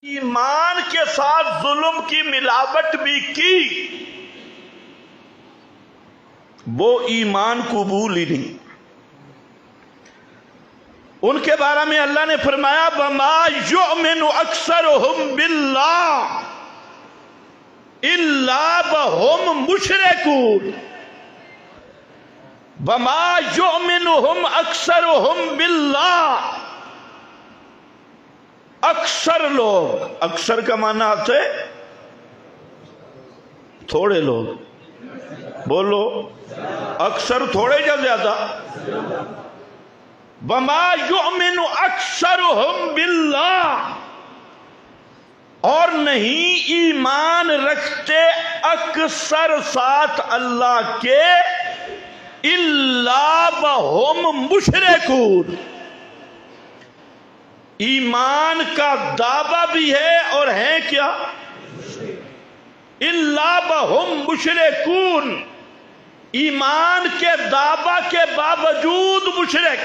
ایمان کے ساتھ ظلم کی ملاوٹ بھی کی، وہ ایمان قبول ہی نہیں۔ ان کے بارے میں اللہ نے فرمایا وَمَا يُؤْمِنُ أَكْثَرُهُمْ بِاللَّهِ إِلَّا وَهُمْ مُشْرِكُونَ۔ وَمَا يُؤْمِنُهُمْ أَكْثَرُهُمْ بِاللَّهِ، اکثر لوگ، اکثر کا معنی آتا ہے تھوڑے لوگ، بولو اکثر تھوڑے یا زیادہ؟ وَمَا يُؤْمِنُ أَكْثَرُهُمْ بِاللَّهِ، اور نہیں ایمان رکھتے اکثر ساتھ اللہ کے، إِلَّا وَهُمْ مُشْرِكُونَ، ایمان کا دعویٰ بھی ہے اور ہیں کیا؟ إِلَّا وَهُمْ مُشْرِكُونَ، ایمان کے دعویٰ کے باوجود مشرک۔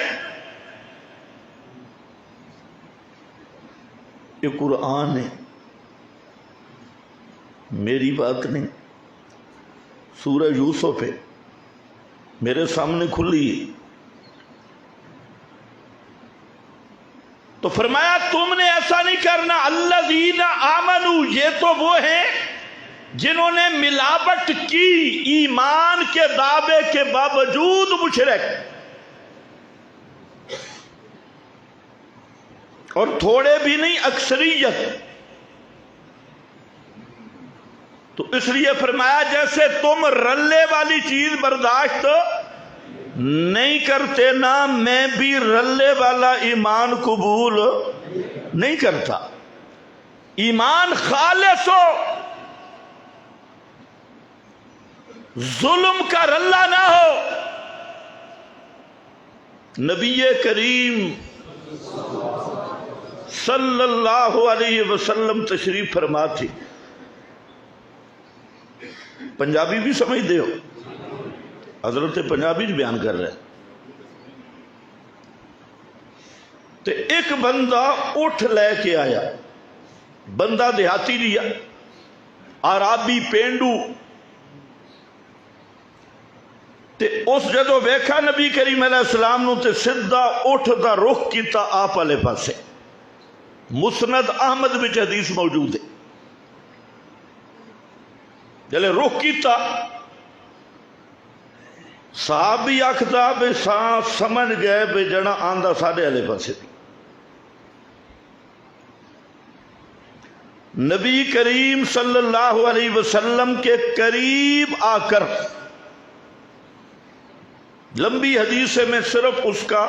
یہ قرآن ہے، میری بات نہیں، سورہ یوسف ہے، میرے سامنے کھلی ہے۔ تو فرمایا تم نے ایسا نہیں کرنا، الذین آمنوا، یہ تو وہ ہیں جنہوں نے ملاوٹ کی ایمان کے دعوے کے باوجود مشرک، اور تھوڑے بھی نہیں، اکثریت۔ تو اس لیے فرمایا جیسے تم رلے والی چیز برداشت نہیں کرتے نا، میں بھی رلے والا ایمان قبول نہیں کرتا۔ ایمان خالص ہو، ظلم کا رلہ نہ ہو۔ نبی کریم صلی اللہ علیہ وسلم تشریف فرما تھی، پنجابی بھی سمجھ دے ہو، حضرت پنجابی بیان کر رہے ہیں۔ تو ایک بندہ اٹھ لے کے آیا، بندہ دیہاتی لیا، عرابی پینڈو، تے اس جدو ویکھا نبی کریم علیہ السلام نو تے سدھا اٹھ دا رخ کیتا آپ والے پاسے۔ مسند احمد وچ حدیث موجود ہے، جلے رخ کیتا، صحابی آکھدا بے سمجھ گئے بے جنا آندہ ساڑھے والے پاسے دی۔ نبی کریم صلی اللہ علیہ وسلم کے قریب آ کر، لمبی حدیث سے میں صرف اس کا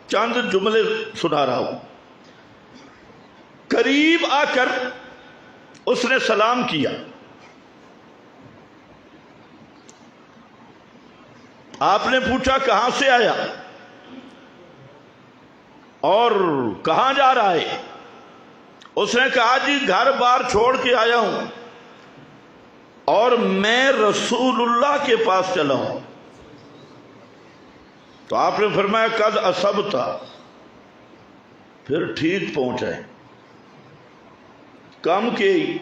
چند جملے سنا رہا ہوں۔ قریب آ کر اس نے سلام کیا، آپ نے پوچھا کہاں سے آیا اور کہاں جا رہا ہے؟ اس نے کہا جی گھر بار چھوڑ کے آیا ہوں اور میں رسول اللہ کے پاس چلا ہوں۔ تو آپ نے فرمایا قد اصبتا، پھر ٹھیک پہنچا ہے۔ کم کی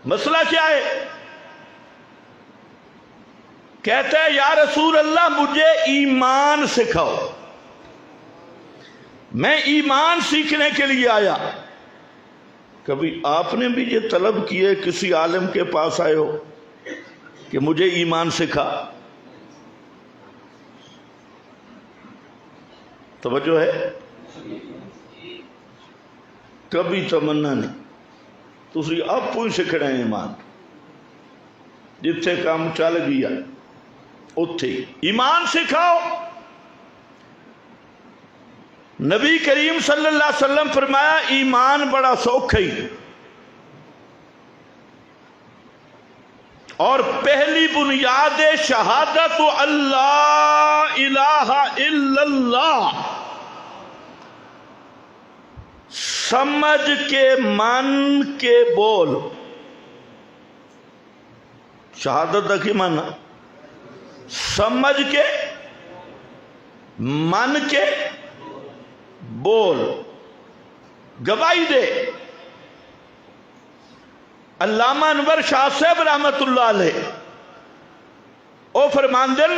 مسئلہ کیا ہے؟ کہتا ہے یا رسول اللہ مجھے ایمان سکھاؤ، میں ایمان سیکھنے کے لیے آیا۔ کبھی آپ نے بھی یہ طلب کی ہے کسی عالم کے پاس آئے ہو کہ مجھے ایمان سکھا؟ توجہ ہے؟ کبھی تمنا نہیں، تسی آپ ہی سکھنا ہے ایمان، جتھے کام چل گیا اتھے ایمان سکھاؤ۔ نبی کریم صلی اللہ علیہ وسلم فرمایا ایمان بڑا سوکھا ہی، اور پہلی بنیاد شہادت اللہ الہ الا اللہ، سمجھ کے من کے بول۔ شہادت دا کی معنی؟ سمجھ کے من کے بول، گواہی دے علامہ انور شاہ صاحب رحمت اللہ علیہ او فرماندن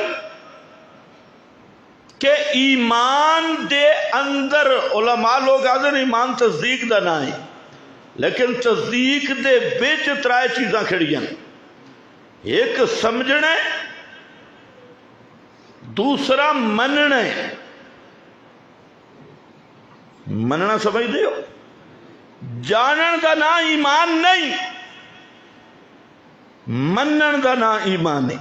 کہ ایمان دے اندر علماء لوگ آدھن ایمان تصدیق دا نہ ہے، لیکن تصدیق دے بیچ ترائے چیزاں کھڑی ہیں، ایک سمجھنا ہے، دوسرا مننا ہے۔ مننا سمجھ دے ہو، جانن دا نا ایمان نہیں، منن دا نا ایمان ہے۔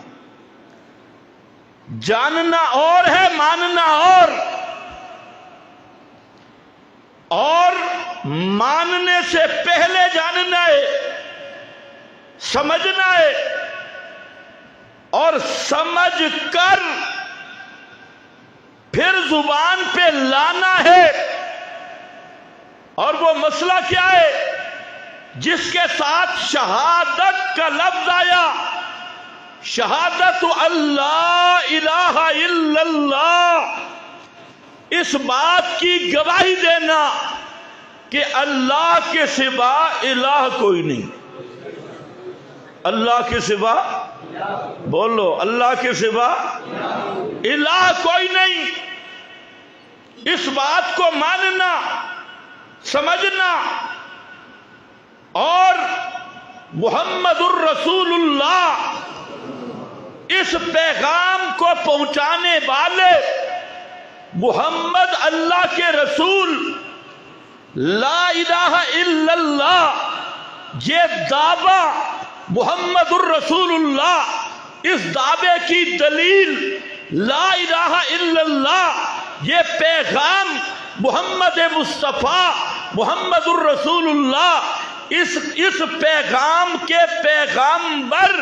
جاننا اور ہے، ماننا اور ماننے سے پہلے جاننا ہے، سمجھنا ہے، اور سمجھ کر پھر زبان پہ لانا ہے۔ اور وہ مسئلہ کیا ہے؟ جس کے ساتھ شہادت کا لفظ آیا، شہادت اللہ الہ الا اللہ، اس بات کی گواہی دینا کہ اللہ کے سوا الہ کوئی نہیں۔ اللہ کے سوا، بولو، اللہ کے سوا الہ کوئی نہیں۔ اس بات کو ماننا، سمجھنا، اور محمد الرسول اللہ اس پیغام کو پہنچانے والے، محمد اللہ کے رسول، لا الہ الا اللہ، یہ دعویٰ محمد الرسول اللہ، اس دعوے کی دلیل لا الہ الا اللہ، یہ پیغام محمد مصطفیٰ محمد الرسول اللہ، اس پیغام کے پیغامبر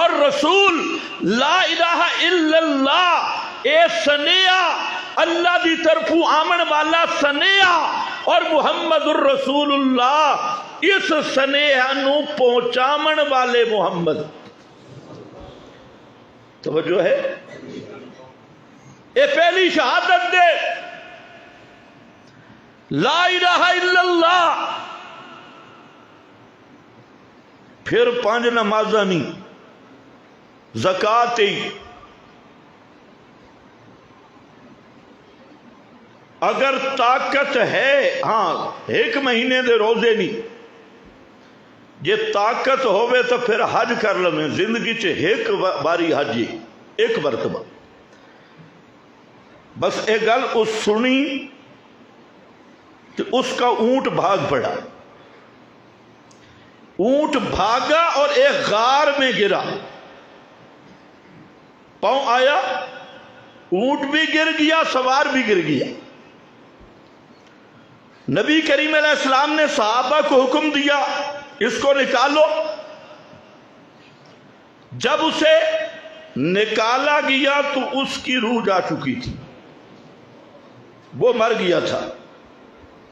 اور رسول لا الہ الا اللہ، اے سنیا اللہ دی طرفوں آمن والا سنیا، اور محمد الرسول اللہ اس سنیا نو پہنچامن والے محمد۔ توجہ ہے؟ اے پہلی شہادت دے لا الہ الا اللہ، پھر 5 نمازاں نہیں، زکوٰۃ ہی، اگر طاقت ہے، ہاں 1 مہینے دے روزے نہیں، جے طاقت ہوئے تو پھر حج کر لیں، زندگی چ 1 باری حج ہی، 1 مرتبہ بس۔ ایک گل اس سنی کہ اس کا اونٹ بھاگ پڑا، اونٹ بھاگا اور ایک غار میں گرا، پاؤں آیا، اونٹ بھی گر گیا، سوار بھی گر گیا۔ نبی کریم علیہ السلام نے صحابہ کو حکم دیا اس کو نکالو۔ جب اسے نکالا گیا تو اس کی روح جا چکی تھی، وہ مر گیا تھا۔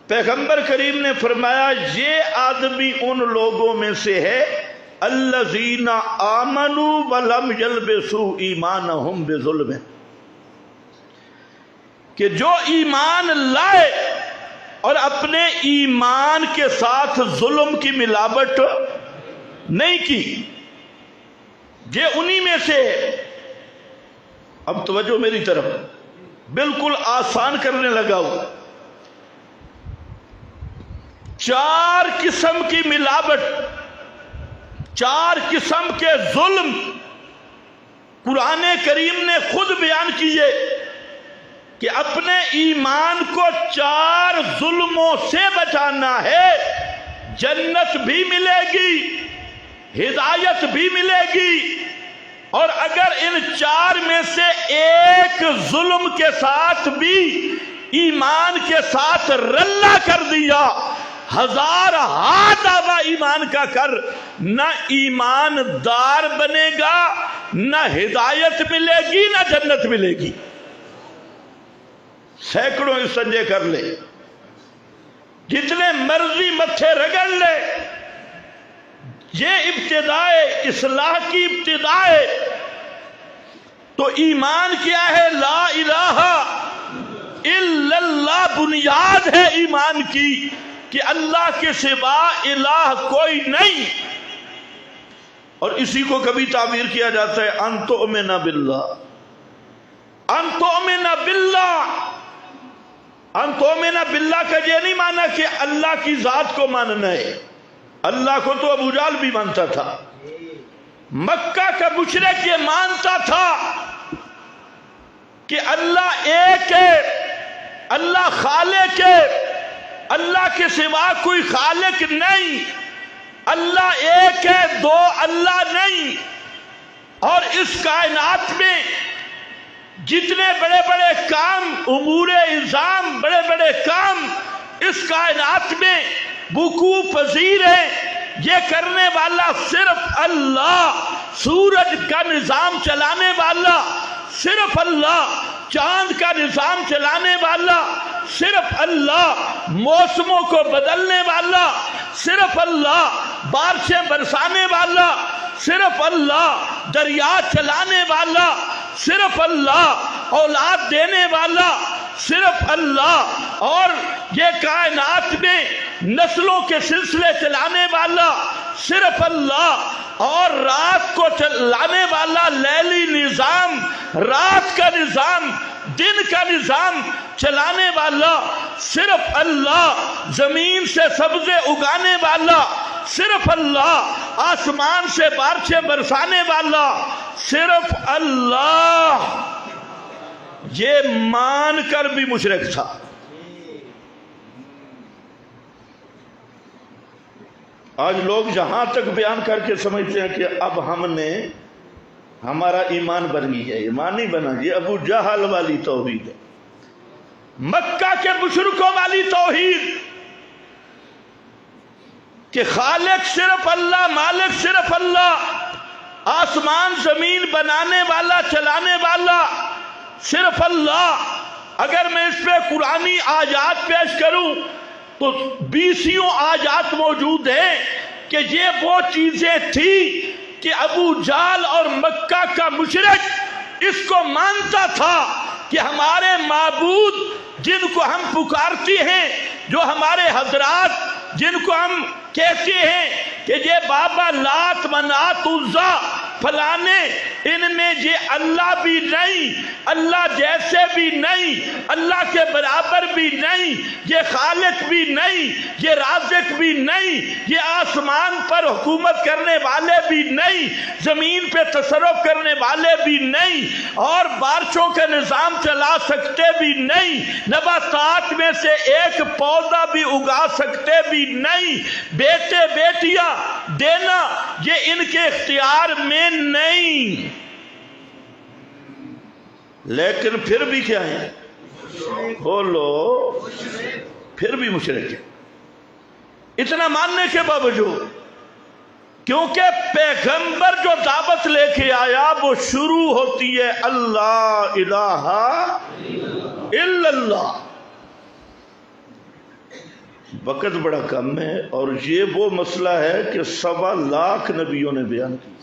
پیغمبر کریم نے فرمایا یہ آدمی ان لوگوں میں سے ہے الذین آمنوا ولم یلبسوا ایمانہم بظلم، کہ جو ایمان لائے اور اپنے ایمان کے ساتھ ظلم کی ملاوٹ نہیں کی، یہ انہی میں سے ہے۔ اب توجہ میری طرف، بالکل آسان کرنے لگا ہوں۔ 4 قسم کی ملاوٹ، 4 قسم کے ظلم قرآن کریم نے خود بیان کیے کہ اپنے ایمان کو 4 ظلموں سے بچانا ہے، جنت بھی ملے گی، ہدایت بھی ملے گی، اور اگر ان 4 میں سے ایک ظلم کے ساتھ بھی ایمان کے ساتھ رلا کر دیا، 1000 دعویٰ ایمان کا کر، نہ ایمان دار بنے گا، نہ ہدایت ملے گی، نہ جنت ملے گی۔ سینکڑوں استنجے کر لے، جتنے مرضی متھے رگڑ لے، یہ ابتدائے اصلاح کی ابتدائے تو ایمان کیا ہے؟ لا الہ الا اللہ، بنیاد ہے ایمان کی کہ اللہ کے سوا الہ کوئی نہیں۔ اور اسی کو کبھی تعبیر کیا جاتا ہے ان تؤمن باللہ، ان تؤمن باللہ۔ ان تؤمن باللہ کا یہ نہیں مانا کہ اللہ کی ذات کو ماننا ہے، اللہ کو تو ابو جہل بھی مانتا تھا، مکہ کا مشرک یہ مانتا تھا کہ اللہ ایک ہے، اللہ خالق ہے، اللہ کے سوا کوئی خالق نہیں، اللہ ایک ہے، دو اللہ نہیں۔ اور اس کائنات میں جتنے بڑے بڑے کام، امور الزام، بڑے بڑے کام اس کائنات میں وقوع پذیر ہیں، یہ کرنے والا صرف اللہ، سورج کا نظام چلانے والا صرف اللہ، چاند کا نظام چلانے والا صرف اللہ، موسموں کو بدلنے والا صرف اللہ، بارشیں برسانے والا صرف اللہ، دریا چلانے والا صرف اللہ، اولاد دینے والا صرف اللہ، اور یہ کائنات میں نسلوں کے سلسلے چلانے والا صرف اللہ، اور رات کو چلانے والا لیلی نظام، رات کا نظام، دن کا نظام چلانے والا صرف اللہ، زمین سے سبزے اگانے والا صرف اللہ، آسمان سے بارشیں برسانے والا صرف اللہ۔ یہ مان کر بھی مشرک تھا۔ آج لوگ جہاں تک بیان کر کے سمجھتے ہیں کہ اب ہم نے، ہمارا ایمان بن گیا ہے، ایمان نہیں بنا، یہ ابو جہل والی توحید ہے، مکہ کے مشرکوں والی توحید کہ خالق صرف اللہ، مالک صرف اللہ، آسمان زمین بنانے والا چلانے والا صرف اللہ۔ اگر میں اس پہ قرآنی آیات پیش کروں تو 20 آیات موجود ہیں کہ یہ وہ چیزیں تھیں کہ ابو جہل اور مکہ کا مشرک اس کو مانتا تھا کہ ہمارے معبود جن کو ہم پکارتے ہیں، جو ہمارے حضرات جن کو ہم کہتے ہیں کہ یہ بابا لات منات عزا فلانے، ان میں یہ اللہ بھی نہیں، اللہ جیسے بھی نہیں، اللہ کے برابر بھی نہیں، یہ خالق بھی نہیں، یہ رازق بھی نہیں، یہ آسمان پر حکومت کرنے والے بھی نہیں، زمین پہ تصرف کرنے والے بھی نہیں، اور بارشوں کا نظام چلا سکتے بھی نہیں، نباتات میں سے ایک پودا بھی اگا سکتے بھی نہیں، بیٹے بیٹیاں دینا یہ ان کے اختیار میں نہیں، لیکن پھر بھی کیا ہے؟ بولو، پھر بھی مشرک ہے، اتنا ماننے کے باوجود، کیونکہ پیغمبر جو دعوت لے کے آیا وہ شروع ہوتی ہے اللہ الہ الا اللہ۔ وقت بڑا کم ہے، اور یہ وہ مسئلہ ہے کہ 1.25 لاکھ نبیوں نے بیان کی۔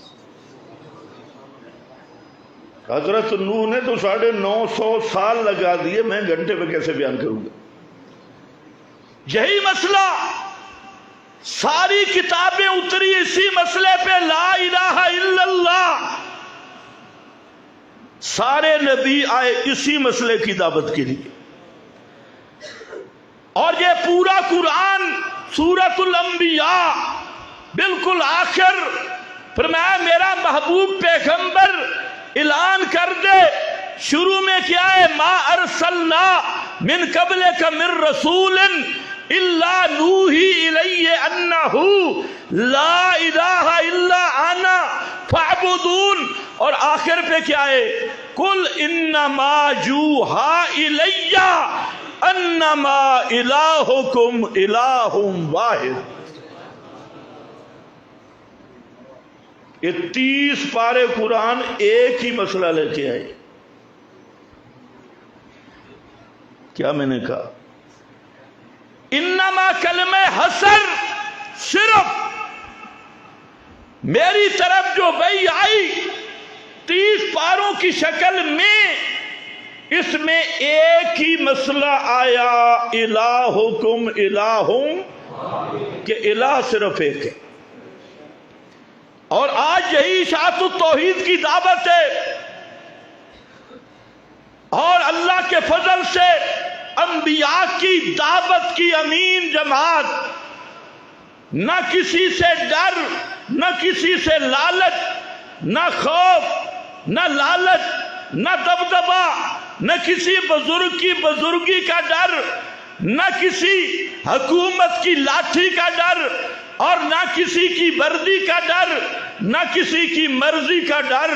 حضرت نوح نے تو 950 سال لگا دیے، میں گھنٹے پہ کیسے بیان کروں گا؟ یہی مسئلہ، ساری کتابیں اتری اسی مسئلے پہ، لا الہ الا اللہ، سارے نبی آئے اسی مسئلے کی دعوت کے لیے، اور یہ پورا قرآن سورۃ الانبیاء بالکل آخر فرمایا میرا محبوب پیغمبر اعلان کر دے، شروع میں کیا ہے؟ ما ارسلنا من قبلک من رسول الا نوحی الی انہ لا الہ الا انا فاعبدون، اور آخر پہ کیا ہے؟ قل انما یوحی الی انما الہکم الہ واحد۔ یہ 30 پارے قرآن ایک ہی مسئلہ لے کے آئے۔ کیا میں نے کہا؟ انما کلمہ حسر، صرف میری طرف جو وحی آئی 30 پاروں کی شکل میں، اس میں ایک ہی مسئلہ آیا، الہکم الہ، کہ الہ صرف ایک ہے۔ اور آج یہی اشاعت التوحید کی دعوت ہے، اور اللہ کے فضل سے انبیاء کی دعوت کی امین جماعت، نہ کسی سے ڈر، نہ کسی سے لالچ، نہ خوف، نہ لالچ، نہ دبدبا، نہ کسی بزرگ کی بزرگی کا ڈر، نہ کسی حکومت کی لاٹھی کا ڈر، اور نہ کسی کی وردی کا ڈر، نہ کسی کی مرضی کا ڈر۔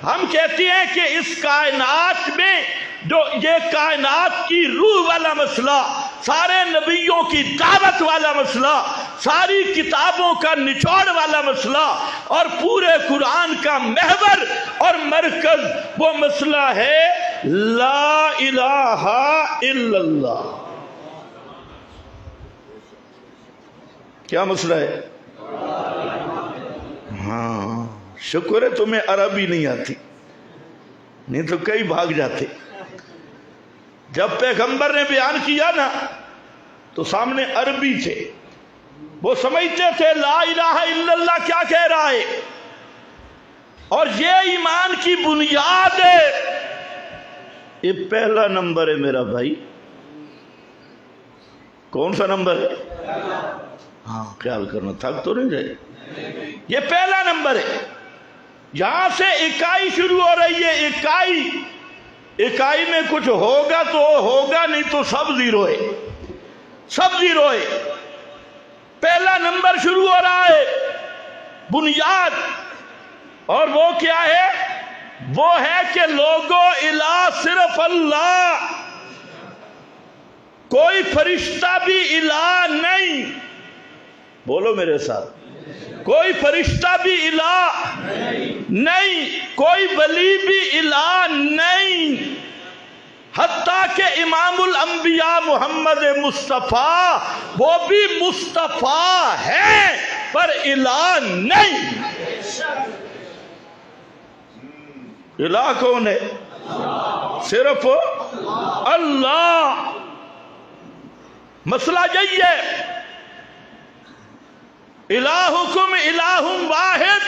ہم کہتے ہیں کہ اس کائنات میں جو یہ کائنات کی روح والا مسئلہ، سارے نبیوں کی دعوت والا مسئلہ، ساری کتابوں کا نچوڑ والا مسئلہ، اور پورے قرآن کا محور اور مرکز وہ مسئلہ ہے لا الہ الا اللہ۔ کیا مسئلہ ہے؟ ہاں، شکر ہے تمہیں عربی نہیں آتی، نہیں تو کئی بھاگ جاتے۔ جب پیغمبر نے بیان کیا نا تو سامنے عربی تھے، وہ سمجھتے تھے لا الہ الا اللہ کیا کہہ رہا ہے، اور یہ ایمان کی بنیاد ہے۔ یہ پہلا نمبر ہے میرا بھائی۔ کون سا نمبر ہے؟ ہاں، خیال کرنا، تھک تو نہیں جائے۔ یہ پہلا نمبر ہے۔ یہاں سے اکائی شروع ہو رہی ہے، اکائی۔ اکائی میں کچھ ہوگا تو ہوگا، نہیں تو سب زیرو ہے، سب زیرو ہے۔ پہلا نمبر شروع ہو رہا ہے، بنیاد، اور وہ کیا ہے؟ وہ ہے کہ لوگو الہ صرف اللہ، کوئی فرشتہ بھی الہ نہیں۔ بولو میرے ساتھ، کوئی فرشتہ بھی الہ نہیں، کوئی ولی بھی الہ نہیں، حتیٰ کہ امام الانبیاء محمد مصطفیٰ وہ بھی مصطفیٰ ہے پر الہ نہیں۔ الہ کون ہے؟ صرف اللہ۔ مسئلہ یہی ہے، الہکم الہ واحد۔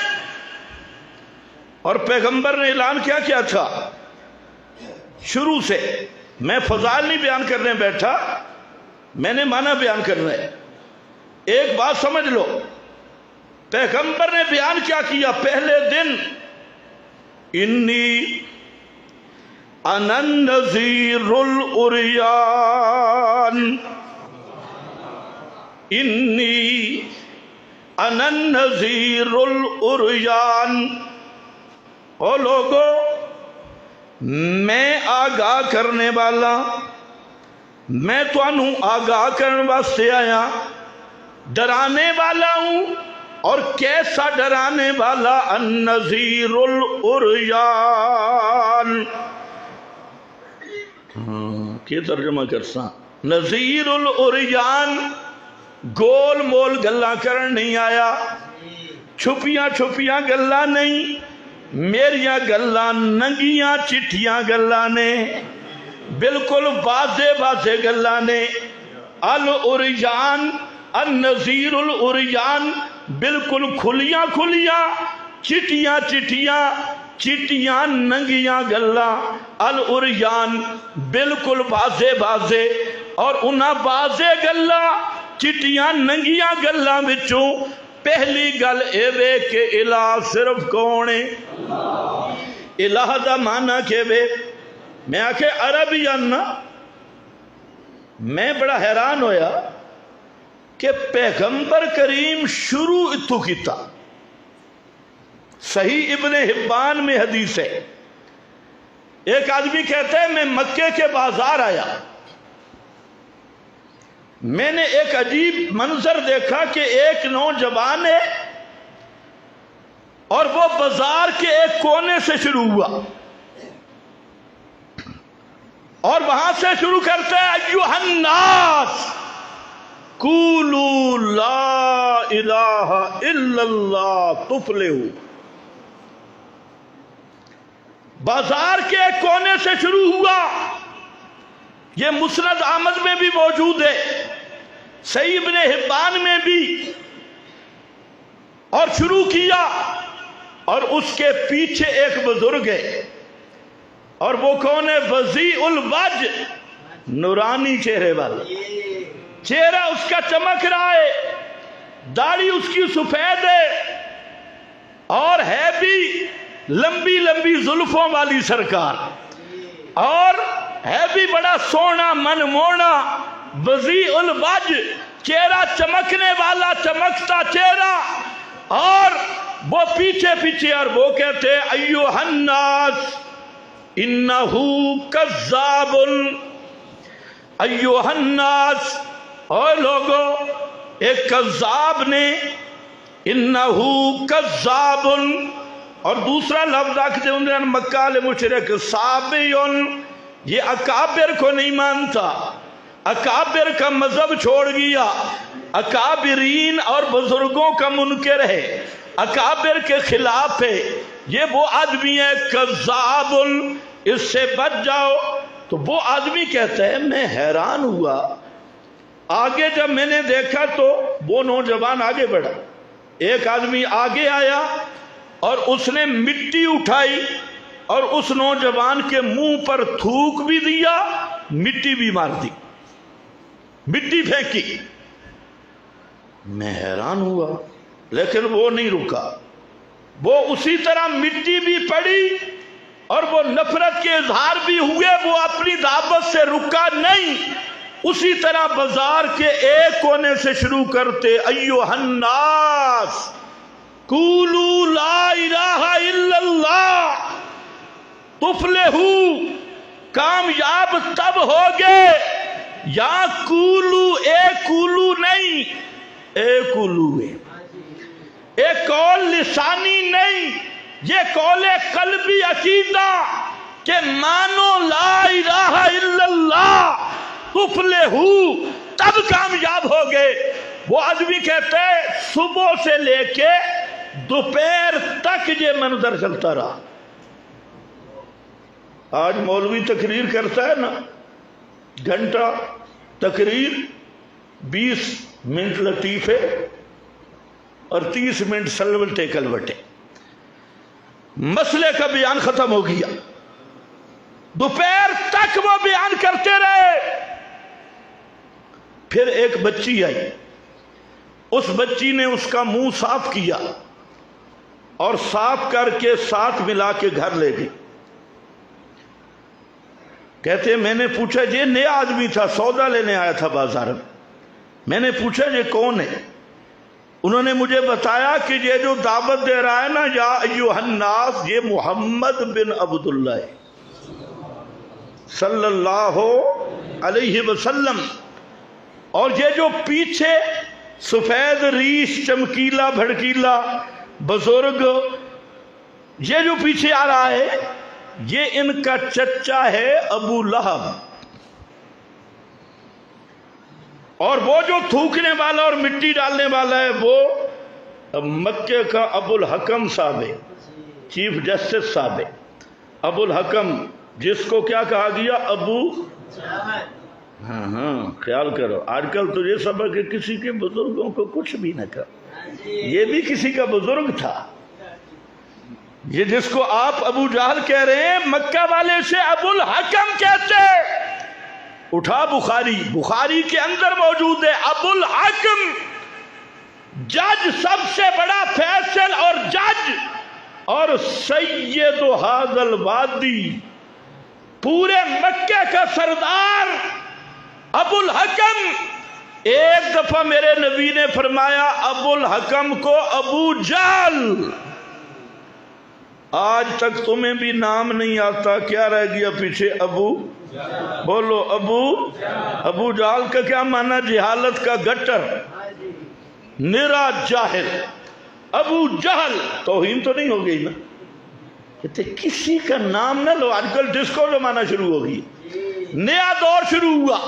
اور پیغمبر نے اعلان کیا تھا شروع سے؟ میں فضائل نہیں بیان کرنے بیٹھا، میں نے معنی بیان کرنا ہے۔ ایک بات سمجھ لو، پیغمبر نے بیان کیا پہلے دن؟ انی انا النذیر العریان، انی انا النذیر العریان۔ او لوگو، میں آگاہ کرنے والا، میں تانوں آگاہ کرنے واسطے آیا، ڈرانے والا ہوں۔ اور کیسا ڈرانے والا؟ النذیر العریان۔ کیا ترجمہ کرساں؟ نذیر العریان، گول مول گلاں کرن نہیں آیا، چھپیاں چھپیاں گلاں نہیں، میریاں گلاں ننگیاں چٹھیاں گلاں نے، بالکل واضح واضح گلاں نے۔ العریان، النذیر العریان، بالکل کھلیاں کھلیاں، چٹیاں چٹیاں، چٹیاں ننگیاں گلاں۔ العریان، بالکل واضح واضح۔ اور انہاں واضح گلاں چٹیاں ننگیاں گلاں وچوں پہلی گل اے وے کہ الہ صرف کون ہے؟ الہ دا معنی کہ وے؟ میں آکھے عربی آنا، میں بڑا حیران ہویا کہ پیغمبر کریم شروع اتھو کیتا۔ صحیح ابن حبان میں حدیث ہے، ایک آدمی کہتا ہے میں مکے کے بازار آیا، میں نے ایک عجیب منظر دیکھا کہ ایک نوجوان ہے اور وہ بازار کے ایک کونے سے شروع ہوا اور وہاں سے شروع کرتا ہے ایھا الناس قولوا لا الہ الا اللہ تفلحوا۔ بازار کے ایک کونے سے شروع ہوا، یہ مسند احمد میں بھی موجود ہے، صحیح ابن حبان میں بھی، اور شروع کیا اور اس کے پیچھے ایک بزرگ ہے، اور وہ کون ہے؟ وضیع الوجہ، نورانی چہرے والا، چہرہ اس کا چمک رہا ہے، داڑھی اس کی سفید ہے، اور ہے بھی لمبی لمبی زلفوں والی سرکار، اور ہے بھی بڑا سونا من مونا، وضیع الوجہ، چہرہ چمکنے والا، چمکتا چہرہ، اور وہ پیچھے پیچھے، اور وہ کہتے ہیں ایھا الناس انہو کذاب، ایھا الناس، اے لوگو، ایک کذاب نے، انہو کذاب، اور دوسرا لفظ آکھتے ہیں مکہ مشرک سابیون، یہ اکابر کو نہیں مانتا، اکابر کا مذہب چھوڑ گیا، اکابرین اور بزرگوں کا منکر ہے، اکابر کے خلاف ہے، یہ وہ آدمی ہے کذاب، اس سے بچ جاؤ۔ تو وہ آدمی کہتا ہے میں حیران ہوا، آگے جب میں نے دیکھا تو وہ نوجوان آگے بڑھا، ایک آدمی آگے آیا اور اس نے مٹی اٹھائی اور اس نوجوان کے منہ پر تھوک بھی دیا، مٹی بھی مار دی، مٹی پھینکی۔ میں حیران ہوا، لیکن وہ نہیں رکا، وہ اسی طرح مٹی بھی پڑی اور وہ نفرت کے اظہار بھی ہوئے، وہ اپنی دعوت سے رکا نہیں، اسی طرح بازار کے ایک کونے سے شروع کرتے ایھا الناس قولوا لا الہ الا اللہ تفلحوا، کامیاب تب ہوگے، یا کولو، اے کولو نہیں، اے کولو ہے، ایک قول لسانی نہیں، یہ قول قلبی عقیدہ کہ مانو لا الہ الا اللہ تفلحوا، تب کامیاب ہوگے۔ وہ آدمی کہتے ہیں صبح سے لے کے دوپہر تک یہ منظر چلتا رہا۔ آج مولوی تقریر کرتا ہے نا، گھنٹہ تقریر، 20 منٹ لطیفے اور 30 منٹ سلوٹے کلوٹے، مسئلے کا بیان ختم ہو گیا، دوپہر تک وہ بیان کرتے رہے۔ پھر ایک بچی آئی، اس بچی نے اس کا منہ صاف کیا اور صاف کر کے ساتھ ملا کے گھر لے گئی۔ کہتے میں نے پوچھا، یہ نیا آدمی تھا، سودا لینے آیا تھا بازار میں، میں نے پوچھا یہ کون ہے؟ انہوں نے مجھے بتایا کہ یہ جو دعوت دے رہا ہے نا یا ایھا الناس، یہ محمد بن عبداللہ ہے صلی اللہ علیہ وسلم، اور یہ جو پیچھے سفید ریش چمکیلا بھڑکیلا بزرگ یہ جو پیچھے آ رہا ہے، یہ ان کا چچا ہے ابو لہب، اور وہ جو تھوکنے والا اور مٹی ڈالنے والا ہے وہ مکے کا ابو الحکم صاحب ہے، چیف جسٹس صاحب ہے، ابو الحکم، جس کو کیا کہا گیا؟ ابو، ہاں خیال کرو، آج کل تو یہ سب ہے کہ کسی کے بزرگوں کو کچھ بھی نہ کر، یہ بھی کسی کا بزرگ تھا، یہ جس کو آپ ابو جہل کہہ رہے ہیں، مکہ والے سے ابو الحکم کہتے۔ اٹھا بخاری کے اندر موجود ہے، ابو الحکم جج، سب سے بڑا فیصل اور جج، اور سید ھذا الوادی، پورے مکہ کا سردار ابو الحکم۔ ایک دفعہ میرے نبی نے فرمایا ابو الحکم کو ابو جہل، آج تک تمہیں بھی نام نہیں آتا، کیا رہ گیا پیچھے؟ ابو، بولو ابو جہل کا کیا معنی؟ جہالت کا گٹر، نرا جاہل، ابو جہل، توہین تو نہیں ہو گئی نا؟ کہتے کسی کا نام نہ لو، آج کل ڈسکو زمانہ شروع ہو گئی، نیا دور شروع ہوا،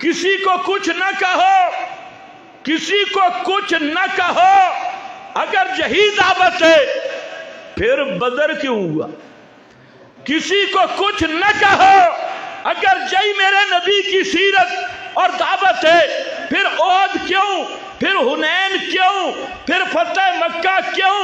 کسی کو کچھ نہ کہو، کسی کو کچھ نہ کہو، اگر یہی دعوت ہے پھر بدر کیوں ہوا؟ کسی کو کچھ نہ کہو، اگر یہی میرے نبی کی سیرت اور دعوت ہے پھر احد کیوں؟ پھر حنین کیوں؟ پھر فتح مکہ کیوں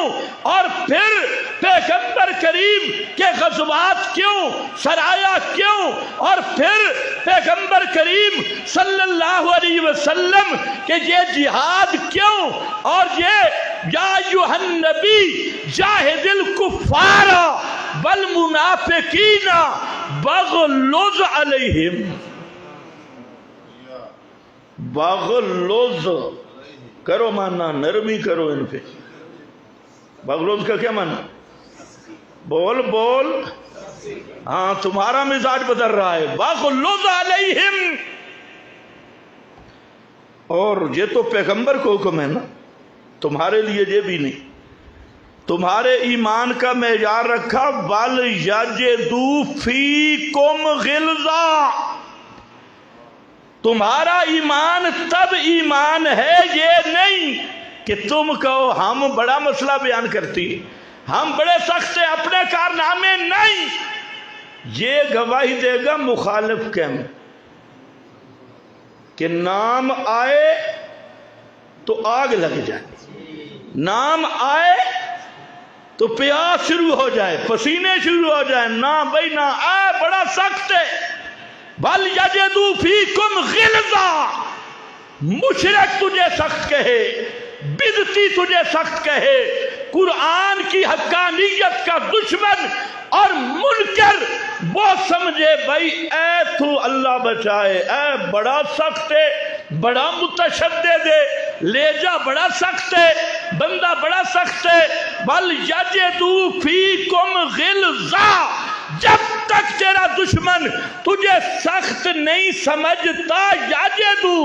اور پھر پیغمبر کریم کے غزوات کیوں، سرایا کیوں، اور پھر پیغمبر کریم صلی اللہ علیہ وسلم کہ یہ جہاد کیوں، اور یہ یا ایھا النبی جاہد الکفار والمنافقین واغلظ علیہم. واغلظ کرو مانا نرمی کرو ان پہ. واغلظ کا کیا مانا؟ بول بول. ہاں تمہارا مزاج بدل رہا ہے. واغلظ علیہم. اور یہ تو پیغمبر کو حکم ہے نا، تمہارے لیے یہ بھی نہیں. تمہارے ایمان کا معیار رکھا وَلْيَجِدُوا فِيكُمْ غِلْظَةً. تمہارا ایمان تب ایمان ہے، یہ نہیں کہ تم کہو ہم بڑا مسئلہ بیان کرتی، ہم بڑے سخت ہیں اپنے کارنامے. نہیں، یہ گواہی دے گا مخالف کیم کہ نام آئے تو آگ لگ جائے، نام آئے تو پیاس شروع ہو جائے، پسینے شروع ہو جائے. نہ بھائی نہ آئے، بڑا سخت ہے. وَلْيَجِدُوا فِيكُمْ غِلْظَةً. مشرک تجھے سخت کہے، بدعتی تجھے سخت کہے، قرآن کی حقانیت کا دشمن اور منکر وہ سمجھے بھائی اے تو اللہ بچائے، اے بڑا سخت ہے، بڑا متشدد ہے، لیجا بڑا سخت ہے، بندہ بڑا سخت ہے. وَلْيَجِدُوا فِيكُمْ غِلْظَةً. جب تک تیرا دشمن تجھے سخت نہیں سمجھتا، یجدو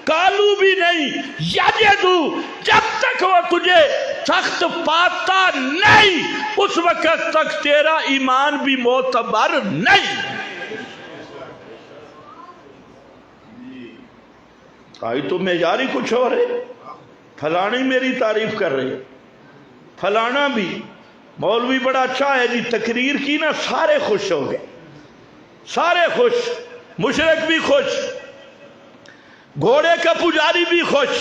کالو بھی نہیں، یجدو جب تک وہ تجھے سخت پاتا نہیں، اس وقت تک تیرا ایمان بھی معتبر نہیں. آئی تو معیاری کچھ اور ہے. فلانی میری تعریف کر رہے، فلانا بھی مولوی بڑا اچھا ہے جی، تقریر کی نا سارے خوش ہو گئے، سارے خوش، مشرک بھی خوش، گھوڑے کا پجاری بھی خوش،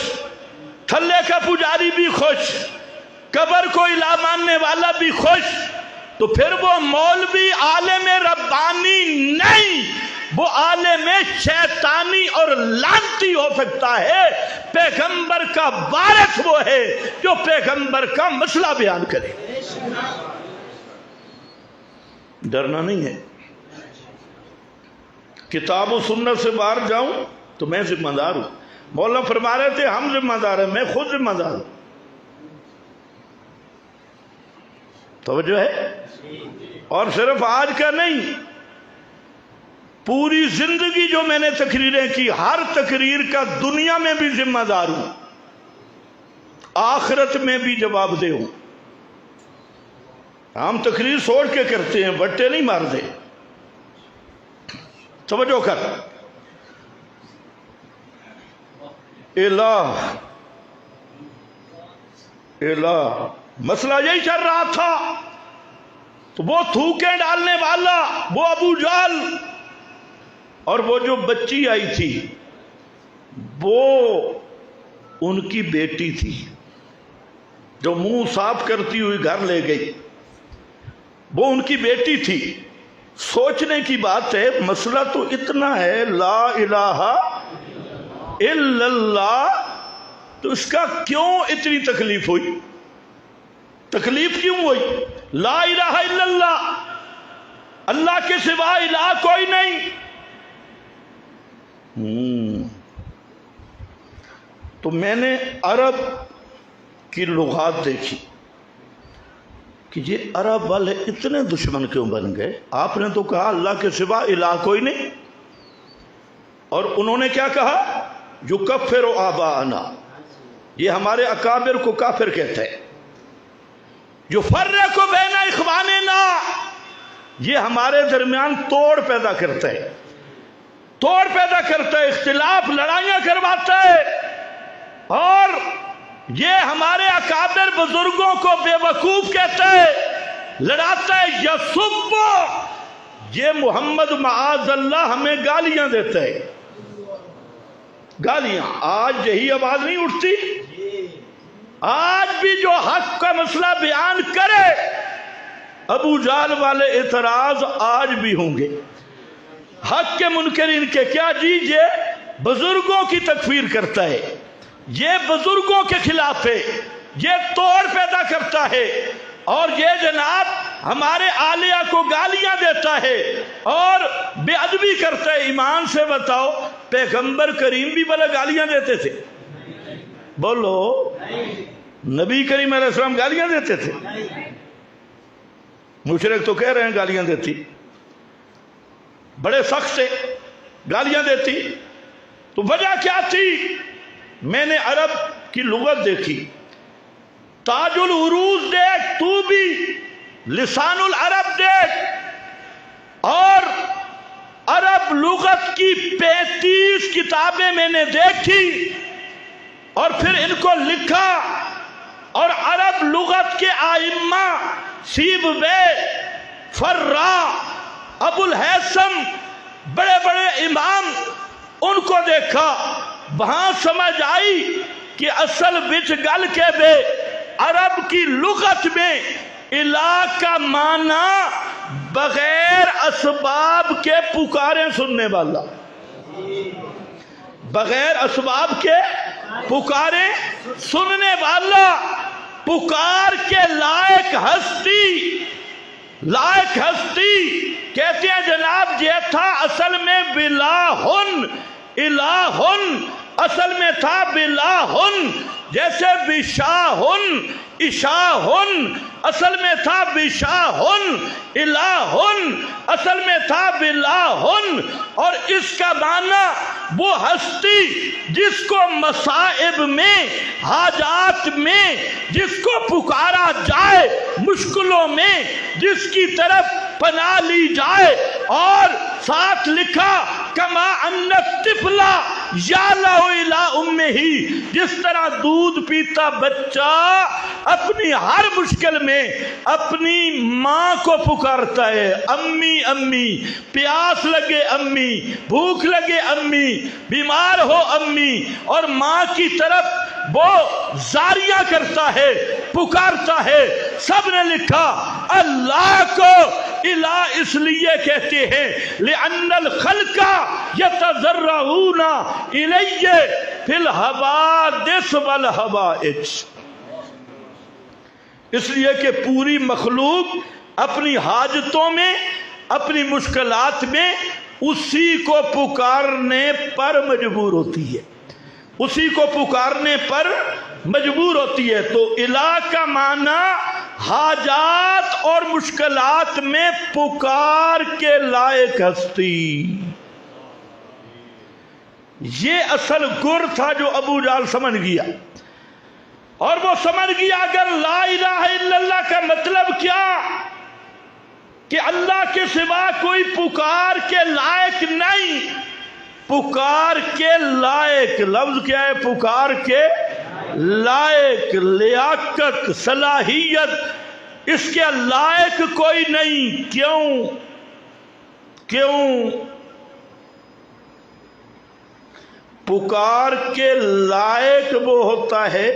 تھلے کا پجاری بھی خوش، قبر کو الہ ماننے والا بھی خوش. تو پھر وہ مولوی عالم ربانی نہیں، وہ عالم شیطانی اور لعنتی ہو سکتا ہے. پیغمبر کا وارث وہ ہے جو پیغمبر کا مسئلہ بیان کرے. ڈرنا نہیں ہے. کتاب و سنت سے باہر جاؤں تو میں ذمہ دار ہوں. مولانا فرما رہے تھے ہم ذمہ دار ہیں، میں خود ذمہ دار ہوں. توجہ ہے؟ اور صرف آج کا نہیں، پوری زندگی جو میں نے تقریریں کی، ہر تقریر کا دنیا میں بھی ذمہ دار ہوں، آخرت میں بھی جواب دہ ہوں. ہم تقریر سوچ کے کرتے ہیں، بٹے نہیں مار دے. توجہ کر. الہ مسئلہ یہی چل رہا تھا. تو وہ تھوکیں ڈالنے والا، وہ ابو جہل، اور وہ جو بچی آئی تھی وہ ان کی بیٹی تھی جو منہ صاف کرتی ہوئی گھر لے گئی، وہ ان کی بیٹی تھی. سوچنے کی بات ہے، مسئلہ تو اتنا ہے، لا الہ الا اللہ، تو اس کا کیوں اتنی تکلیف ہوئی؟ تکلیف کیوں ہوئی؟ لا الہ الا اللہ، اللہ کے سوا الہ کوئی نہیں. تو میں نے عرب کی لغات دیکھی کہ یہ عرب والے اتنے دشمن کیوں بن گئے. آپ نے تو کہا اللہ کے سوا الہ کوئی نہیں، اور انہوں نے کیا کہا؟ یکفر آباءنا، یہ ہمارے اکابر کو کافر کہتے ہیں. یفرق بین اخواننا، یہ ہمارے درمیان توڑ پیدا کرتا ہے، توڑ پیدا کرتا ہے، اختلاف، لڑائیاں کرواتا ہے. اور یہ ہمارے اکابر بزرگوں کو بے وقوف کہتا ہے، لڑاتا ہے. یسب، یہ محمد معاذ اللہ ہمیں گالیاں دیتا ہے، گالیاں. آج یہی آواز نہیں اٹھتی، آج بھی جو حق کا مسئلہ بیان کرے ابو جہل والے اعتراض آج بھی ہوں گے. حق کے منکرین کے کیا جی یہ بزرگوں کی تکفیر کرتا ہے، یہ بزرگوں کے خلاف ہے، یہ توڑ پیدا کرتا ہے، اور یہ جناب ہمارے عالیہ کو گالیاں دیتا ہے اور بے ادبی کرتا ہے. ایمان سے بتاؤ پیغمبر کریم بھی بھلا گالیاں دیتے تھے؟ بولو، نبی کریم علیہ السلام گالیاں دیتے تھے؟ مشرک تو کہہ رہے ہیں گالیاں دیتی، بڑے سخت سے گالیاں دیتی. تو وجہ کیا تھی؟ میں نے عرب کی لغت دیکھی، تاج العروض دیکھ، تو بھی لسان العرب دیکھ، اور عرب لغت کی 35 کتابیں میں نے دیکھی اور پھر ان کو لکھا. اور عرب لغت کے ائمہ سیبوے، فرا، ابو الہیثم، بڑے بڑے امام، ان کو دیکھا، وہاں سمجھ آئی کہ اصل بچ گل کے بے عرب کی لغت میں الہ کا معنی بغیر اسباب کے پکاریں سننے والا، بغیر اسباب کے پکاریں سننے والا، پکار کے لائق ہستی، لائق ہستی. کہتے ہیں جناب یہ تھا اصل میں بلاہن، الہن اصل میں تھا بلاہن، جیسے بشاہن، اشاہن اصل میں تھا بشاہن، الہن اصل میں تھا بلاہن. اور اس کا معنی وہ ہستی جس کو مصائب میں، حاجات میں جس کو پکارا جائے، مشکلوں میں جس کی طرف پناہ لی جائے. اور ساتھ لکھا کما ان الطفل یالہ الی امہ، جس طرح دودھ پیتا بچہ اپنی ہر مشکل میں اپنی ماں کو پکارتا ہے، امی امی، پیاس لگے امی، بھوک لگے امی، بیمار ہو امی، اور ماں کی طرف وہ زاریاں کرتا ہے، پکارتا ہے. سب نے لکھا اللہ کو الہ اس لیے کہتے ہیں لأن الخلق یتضرعون الیہ فی الحوادث والحوائج، اس لیے کہ پوری مخلوق اپنی حاجتوں میں، اپنی مشکلات میں اسی کو پکارنے پر مجبور ہوتی ہے، اسی کو پکارنے پر مجبور ہوتی ہے. تو الہ کا معنی حاجات اور مشکلات میں پکار کے لائق ہستی. یہ اصل گر تھا جو ابو جہل سمجھ گیا، اور وہ سمجھ گیا اگر لا الہ الا اللہ کا مطلب کیا کہ اللہ کے سوا کوئی پکار کے لائق نہیں. پکار کے لائق لفظ کیا ہے؟ پکار کے لائق، لیاقت، صلاحیت، اس کے لائق کوئی نہیں. کیوں؟ پکار کے لائق وہ ہوتا ہے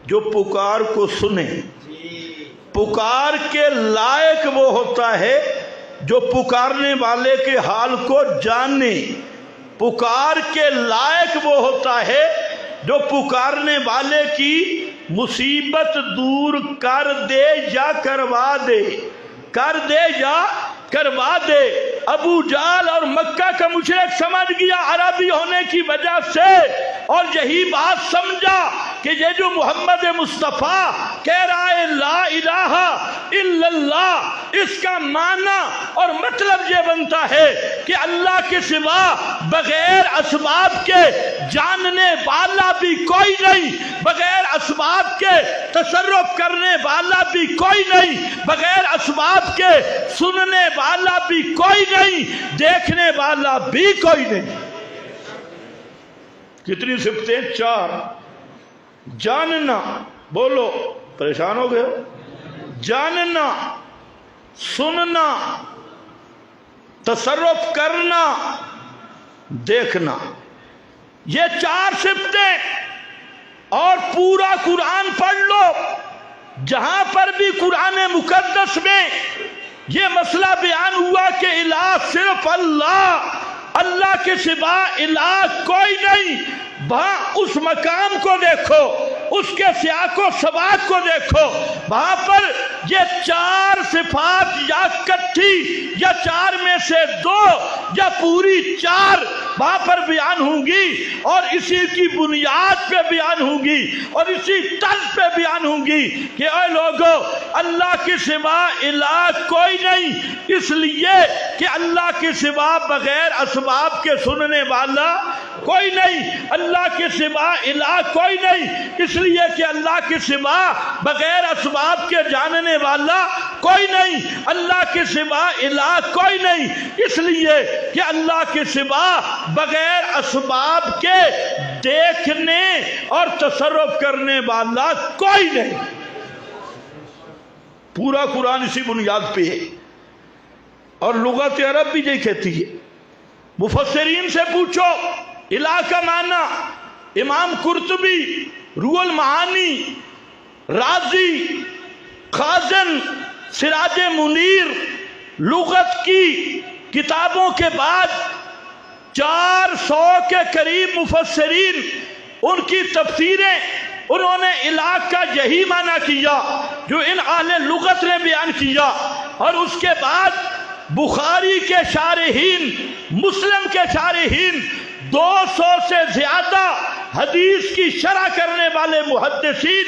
جو پکار کو سنے. پکار کے لائق وہ ہوتا ہے جو پکارنے والے کے حال کو جانے. پکار کے لائق وہ ہوتا ہے جو پکارنے والے کی مصیبت دور کر دے یا کروا دے، کر دے یا کروا دے. ابو جہل اور مکہ کا مشرک سمجھ گیا عربی ہونے کی وجہ سے، اور یہی بات سمجھا کہ یہ جو محمد مصطفیٰ کہہ رہا ہے لا الہ الا اللہ، اس کا معنی اور مطلب یہ بنتا ہے کہ اللہ کے سوا بغیر اسباب کے جاننے والا بھی کوئی نہیں، بغیر اسباب کے تصرف کرنے والا بھی کوئی نہیں، بغیر اسباب کے سننے والا بھی کوئی نہیں، دیکھنے والا بھی کوئی نہیں. کتنی صفتیں؟ 4. جاننا، بولو پریشان ہو گئے؟ جاننا، سننا، تصرف کرنا، دیکھنا، یہ 4 صفتیں اور پورا قرآن پڑھ لو، جہاں پر بھی قرآن مقدس میں یہ مسئلہ بیان ہوا کہ الہ صرف اللہ، اللہ کے سوا الہ کوئی نہیں، وہاں اس مقام کو دیکھو، اس کے سیاق و سباق کو دیکھو، وہاں پر یہ 4 صفات یا کٹھی یا 4 میں سے 2 یا پوری 4 وہاں پر بیان ہوں گی، اور اسی کی بنیاد پہ بیان ہوں گی، اور اسی طرز پہ بیان ہوں گی کہ اے لوگو، اللہ کے سوا الہ کوئی نہیں، اس لیے کہ اللہ کے سوا بغیر اسباب کے سننے والا کوئی نہیں، اللہ کے سوا الہ کوئی نہیں، اس لیے کہ اللہ کے سوا بغیر اسباب کے جاننے والا کوئی نہیں، اللہ کے سوا الہ کوئی نہیں، اس لیے کہ اللہ کے سوا بغیر اسباب کے دیکھنے اور تصرف کرنے والا کوئی نہیں۔ پورا قرآن اسی بنیاد پہ ہے، اور لغت عرب بھی یہ کہتی ہے۔ مفسرین سے پوچھو الہ کا معنی، امام قرطبی، روح المعانی، رازی، خازن، سراج منیر، لغت کی کتابوں کے بعد 400 کے قریب مفسرین، ان کی تفسیریں، انہوں نے الہ کا یہی معنی کیا جو ان اہل لغت نے بیان کیا، اور اس کے بعد بخاری کے شارحین، مسلم کے شارحین، 200 سے زیادہ حدیث کی شرح کرنے والے محدثین،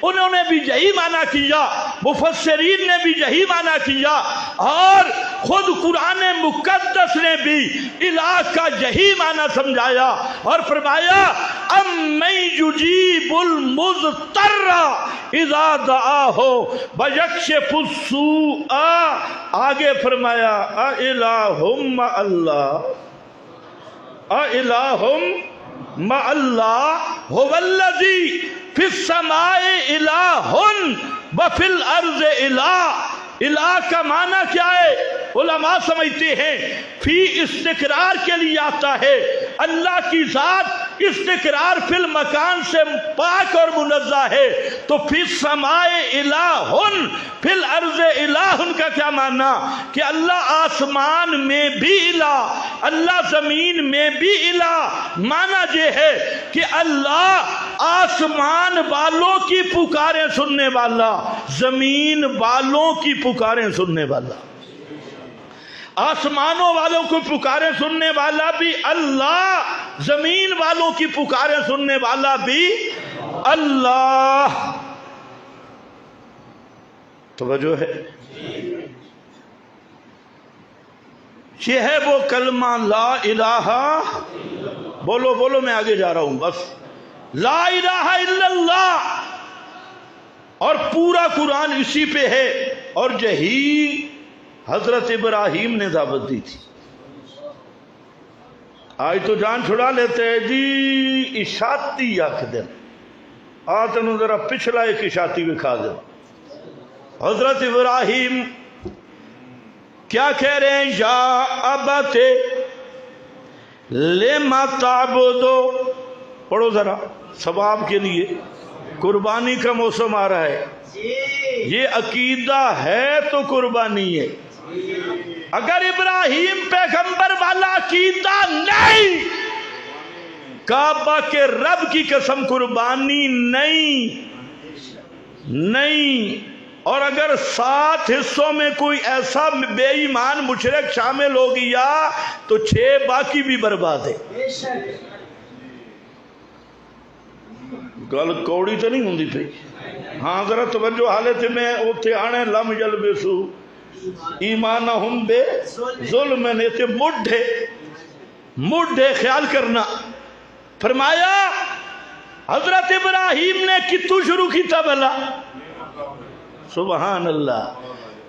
انہوں نے بھی یہی معنی کیا، مفسرین نے بھی یہی معنی کیا، اور خود قرآن مقدس نے بھی الہ کا یہی معنی سمجھایا اور فرمایا اَمَّن يُجِيبُ الْمُضْطَرَّ اِذَا دَعَاهُ وَيَكْشِفُ السُّوءَ، آگے فرمایا اَإِلَٰهٌ مَّعَ اللَّهِ اَإِلَٰهٌ مَّعَ اللَّهِ هُوَ الَّذِي فِي السَّمَاءِ إِلَٰهٌ وَفِي الْأَرْضِ إِلَٰهٌ۔ الہ کا معنی کیا ہے؟ علماء سمجھتے ہیں فی استقرار کے لیے آتا ہے، اللہ کی ذات استقرار فی المکان سے پاک اور منزہ ہے، تو فی السماء الہ، فی الارض الہ کا کیا معنی؟ کہ اللہ آسمان میں بھی الہ، اللہ زمین میں بھی الہ۔ معنی یہ ہے کہ اللہ آسمان والوں کی پکاریں سننے والا، زمین والوں کی پکاریں سننے والا، آسمانوں والوں کی پکاریں سننے والا بھی اللہ، زمین والوں کی پکاریں سننے والا بھی اللہ۔ توجہ ہے؟ یہ ہے وہ کلمہ لا الہ، بولو بولو، میں آگے جا رہا ہوں، بس لا الہ الا اللہ، اور پورا قرآن اسی پہ ہے، اور یہی حضرت ابراہیم نے دعوت دی تھی۔ آج تو جان چھڑا لیتے ہیں جی اشاعتی آخدن، آتنو ذرا پچھلا ایک اشاعتی بکھا دیں۔ حضرت ابراہیم کیا کہہ رہے ہیں؟ یا ابت لما تعبدو، پڑھو ذرا ثواب کے لیے، قربانی کا موسم آ رہا ہے، یہ عقیدہ ہے تو قربانی ہے۔ اگر ابراہیم پیغمبر والا عقیدہ نہیں، کعبہ کے رب کی قسم قربانی نہیں، اور اگر 7 حصوں میں کوئی ایسا بے ایمان مشرک شامل ہو گیا تو 6 باقی بھی برباد ہے۔ گل کوڑی تو نہیں ہوندی پئی؟ ہاں ذرا توجہ، حالت میں اوتھے آنے لم یلبسو ایمانہم بے ظلم، نے تے مڈھے خیال کرنا۔ فرمایا حضرت ابراہیم نے کتوں شروع کیتا بلا؟ سبحان اللہ،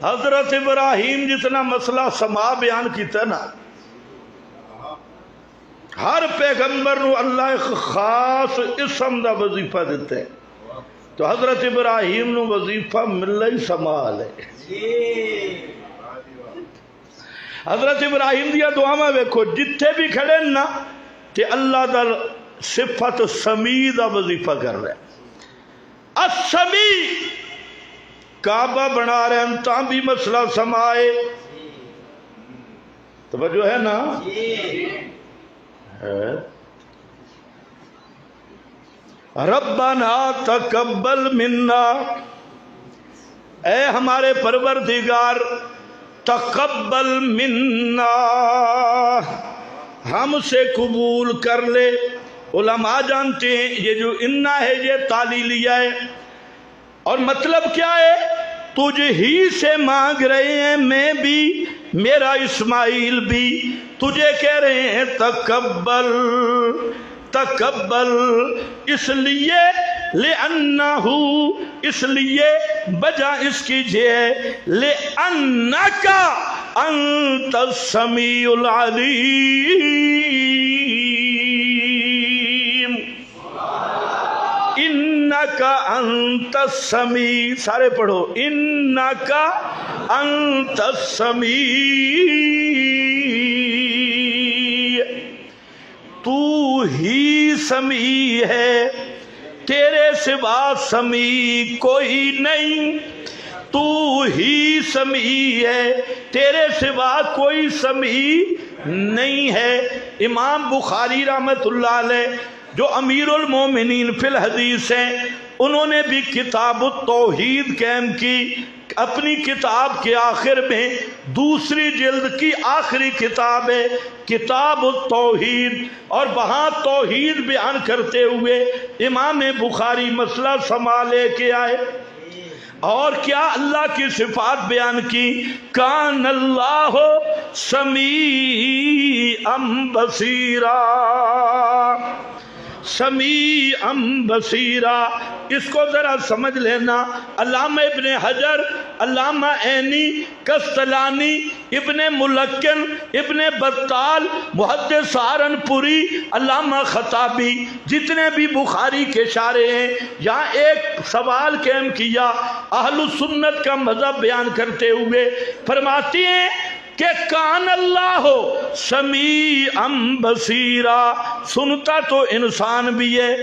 حضرت ابراہیم جتنا مسئلہ سما بیان کیتا نا، ہر پیغمبر نو اللہ ایک خاص اسم دا وظیفہ دیتے ہیں، تو حضرت ابراہیم نو وظیفہ ملنا ہی سمال ہے۔ حضرت ابراہیم دیا دعا ویکھو، جتھے بھی کھڑے نا تے اللہ دا صفت سمیع دا وظیفہ کر رہے ہیں۔ السمی کعبہ بنا رہے ہیں تاں بھی مسئلہ سمائے. توجہ ہے نا؟ ربنا تقبل منا، اے ہمارے پروردگار تقبل منا، ہم سے قبول کر لے. علماء جانتے ہیں یہ جو انا ہے یہ تعلیلیہ ہے، اور مطلب کیا ہے؟ تجھ ہی سے مانگ رہے ہیں، میں بھی، میرا اسماعیل بھی، تجھے کہہ رہے ہیں تقبل تقبل. اس لیے لِأَنَّهُ، اس لیے وجہ اس کیجئے لِأَنَّكَ أَنْتَ السَّمِيعُ الْعَلِيمُ. اِنَّكَ أَنْتَ السَّمِيعُ، سارے پڑھو، اِنَّكَ أَنْتَ السَّمِيعُ، تو ہی سمیع ہے، تیرے سوا سمیع کوئی نہیں. تو ہی سمیع ہے، تیرے سوا کوئی سمیع نہیں ہے. امام بخاری رحمت اللہ علیہ جو امیر المومنین فی الحدیث ہیں، انہوں نے بھی کتاب التوحید قائم کی. اپنی کتاب کے آخر میں دوسری جلد کی آخری کتاب ہے کتاب التوحید، اور وہاں توحید بیان کرتے ہوئے امام بخاری مسئلہ سنبھالے کے آئے. اور کیا اللہ کی صفات بیان کی، کان اللہ سمیعا بصیرا، سمیعا بصیرا. اس کو ذرا سمجھ لینا. علامہ ابن حجر، علامہ عینی، کستلانی، ابن ملکن، ابن بطال، محدث سہارنپوری، علامہ خطابی، جتنے بھی بخاری کے شارح ہیں، یہاں ایک سوال قائم کیا اہل سنت کا مذہب بیان کرتے ہوئے. فرماتی ہیں کہ کان اللہ سمیعا بصیرا، سنتا تو انسان بھی ہے.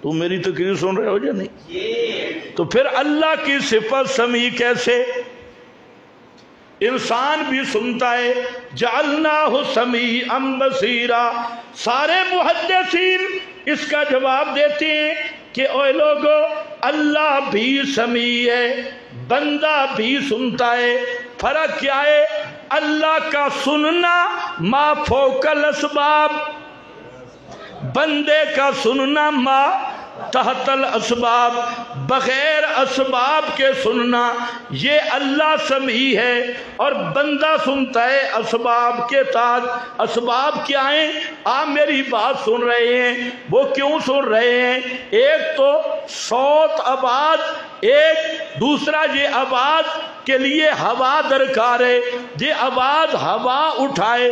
تم میری تقریر سن رہے ہو یا نہیں؟ تو پھر اللہ کی صفت سمیع کیسے؟ انسان بھی سنتا ہے. جعلناہ سمیعا بصیرا. سارے محدثین اس کا جواب دیتے ہیں کہ اے لوگو، اللہ بھی سمیع ہے، بندہ بھی سنتا ہے. فرق کیا ہے؟ اللہ کا سننا ما فوق الاسباب، بندے کا سننا ما تحت الاسباب، بغیر اسباب کے سننا. یہ اللہ سمیع ہے اور بندہ سنتا ہے اسباب کے تحت. اسباب کیا ہیں؟ آپ میری بات سن رہے ہیں، وہ کیوں سن رہے ہیں؟ ایک تو صوت آواز، ایک دوسرا یہ آواز کے لیے ہوا درکار ہے. یہ آواز ہوا اٹھائے،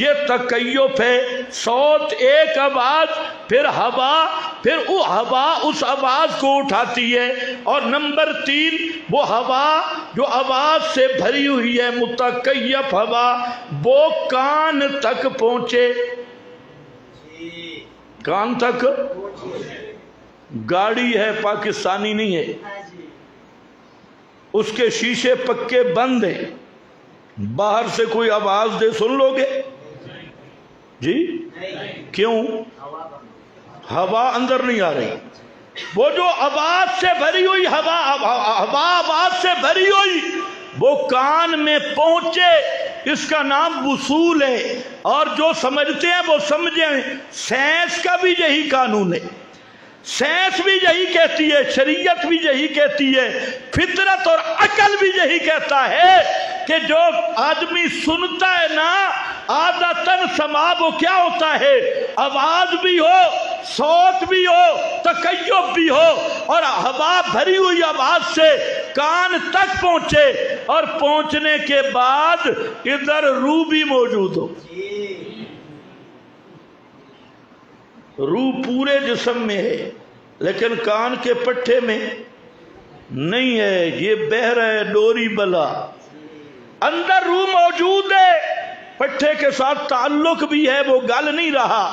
یہ تکیف ہے. صوت ایک آواز، پھر ہوا، پھر وہ ہوا اس آواز کو اٹھاتی ہے. اور نمبر 3 وہ ہوا جو آواز سے بھری ہوئی ہے، متکیف ہوا، وہ کان تک پہنچے. کان تک. گاڑی ہے، پاکستانی نہیں ہے، اس کے شیشے پکے بند ہیں، باہر سے کوئی آواز دے سن لو گے؟ جی کیوں؟ ہوا اندر نہیں آ رہی. وہ جو آواز سے بھری ہوئی ہوا آواز سے بھری ہوئی وہ کان میں پہنچے، اس کا نام وصول ہے. اور جو سمجھتے ہیں وہ سمجھیں. سائنس کا بھی یہی قانون ہے، سائنس بھی یہی کہتی ہے، شریعت بھی یہی کہتی ہے، فطرت اور عقل بھی یہی کہتا ہے کہ جو آدمی سنتا ہے نا، عادتاً سماع وہ کیا ہوتا ہے؟ آواز بھی ہو، صوت بھی ہو، تکیف بھی ہو، اور ہوا بھری ہوئی آواز سے کان تک پہنچے، اور پہنچنے کے بعد ادھر روح بھی موجود ہو. روح پورے جسم میں ہے لیکن کان کے پٹھے میں نہیں ہے، یہ بہہ رہا ہے ڈوری بلا. اندر روح موجود ہے، پٹھے کے ساتھ تعلق بھی ہے، وہ گل نہیں رہا،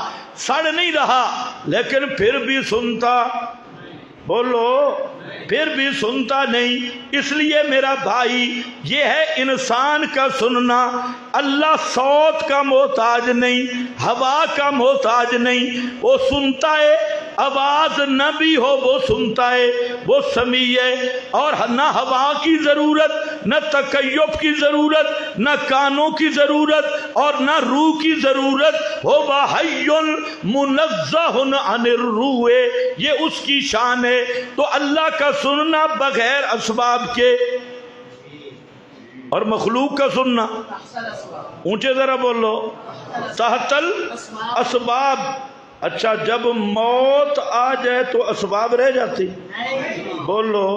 سڑ نہیں رہا، لیکن پھر بھی سنتا بولو پھر بھی سنتا نہیں. اس لیے میرا بھائی یہ ہے انسان کا سننا. اللہ صوت کا محتاج نہیں، ہوا کا محتاج نہیں. وہ سنتا ہے، آواز نہ بھی ہو وہ سنتا ہے، وہ سمیع ہے. اور نہ ہوا کی ضرورت، نہ تکیف کی ضرورت، نہ کانوں کی ضرورت اور نہ روح کی ضرورت. هو حی منزہ عن الروح، یہ اس کی شان ہے. تو اللہ کا سننا بغیر اسباب کے، اور مخلوق کا سننا اونچے ذرا بولو تحت الاسباب. اچھا جب موت آ جائے تو اسباب رہ جاتی؟ بولو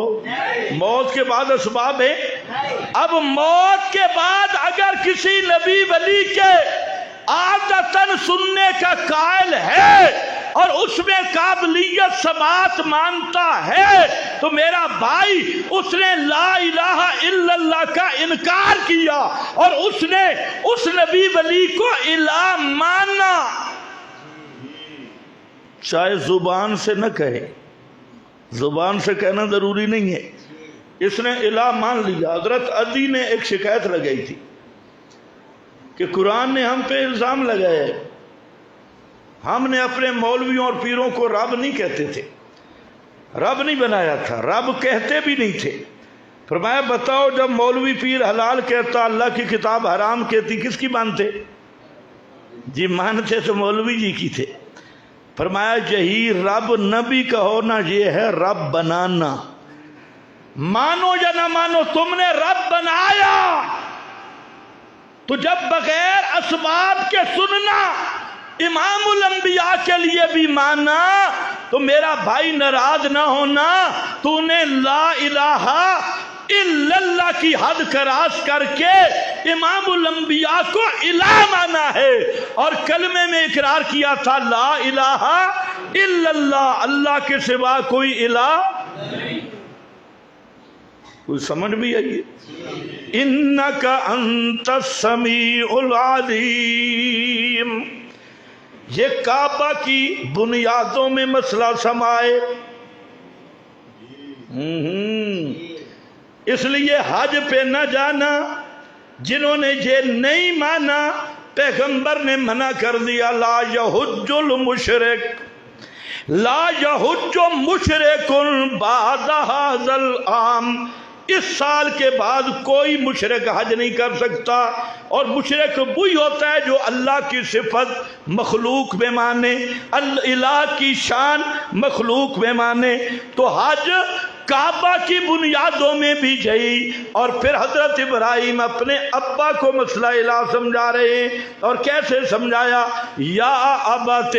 موت کے بعد اسباب ہیں. اب موت کے بعد اگر کسی نبی ولی کے عادتاً سننے کا قائل ہے اور اس میں قابلیت سماعت مانتا ہے تو میرا بھائی اس نے لا الہ الا اللہ کا انکار کیا اور اس نے اس نبی ولی کو الہ مانا. چاہے زبان سے نہ کہے، زبان سے کہنا ضروری نہیں ہے، اس نے الہ مان لیا. حضرت عدی نے ایک شکایت لگائی تھی کہ قرآن نے ہم پہ الزام لگایا ہے، ہم نے اپنے مولویوں اور پیروں کو رب نہیں کہتے تھے، رب نہیں بنایا تھا، رب کہتے بھی نہیں تھے. فرمایا بتاؤ جب مولوی پیر حلال کہتا، اللہ کی کتاب حرام کہتی، کس کی مانتے؟ جی مانتے تو مولوی جی کی تھے. فرمایا یہی رب نہ بھی کہو نہ، یہ ہے رب بنانا. مانو یا نہ مانو تم نے رب بنایا. تو جب بغیر اسباب کے سننا امام الانبیاء کے لیے بھی مانا تو میرا بھائی ناراض نہ ہونا، تو نے لا الہ الا اللہ کی حد کراس کر کے امام الانبیاء کو الہ مانا ہے اور کلمے میں اقرار کیا تھا لا الہ الا اللہ، اللہ کے سوا کوئی الہ نہیں. کوئی سمجھ بھی آئیے؟ انکا انت السمیع العلیم. یہ کعبہ کی بنیادوں میں مسئلہ سمائے. اس لیے حج پہ نہ جانا. جنہوں نے یہ نہیں مانا پیغمبر نے منع کر دیا. لا یحج المشرک، لا یحج مشرک بعد ھذا العام. اس سال کے بعد کوئی مشرک حج نہیں کر سکتا. اور مشرک وہی ہوتا ہے جو اللہ کی صفت مخلوق میں مانے، الہ کی شان مخلوق میں مانے. تو حج کعبہ کی بنیادوں میں بھی گئی. اور پھر حضرت ابراہیم اپنے ابا کو مسئلہ الہ سمجھا رہے ہیں. اور کیسے سمجھایا؟ یا ابت،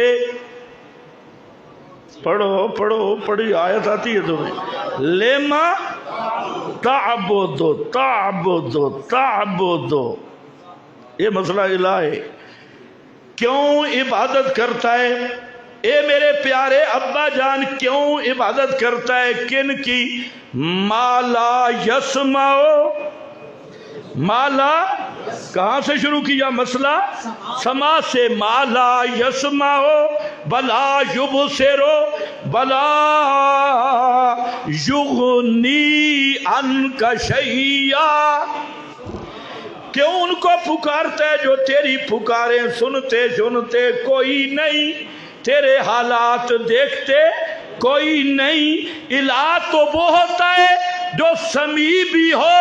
پڑھو پڑھو پڑھی آیت آتی ہے تمہیں. لیما تعبدو تعبدو تعبدو، یہ مسئلہ الہ ہے. کیوں عبادت کرتا ہے؟ اے میرے پیارے ابا جان کیوں عبادت کرتا ہے؟ کن کی؟ ما لا یسمعو، مالا کہاں سے شروع کیا مسئلہ؟ سما سے. مالا یسمعو بلا یبصرو بلا یغنی عنک شیئا. کیوں ان کو پکارتا ہے جو تیری پکاریں سنتے سنتے کوئی نہیں، تیرے حالات دیکھتے کوئی نہیں. الہ تو وہ ہوتا ہے جو سمیع بھی ہو،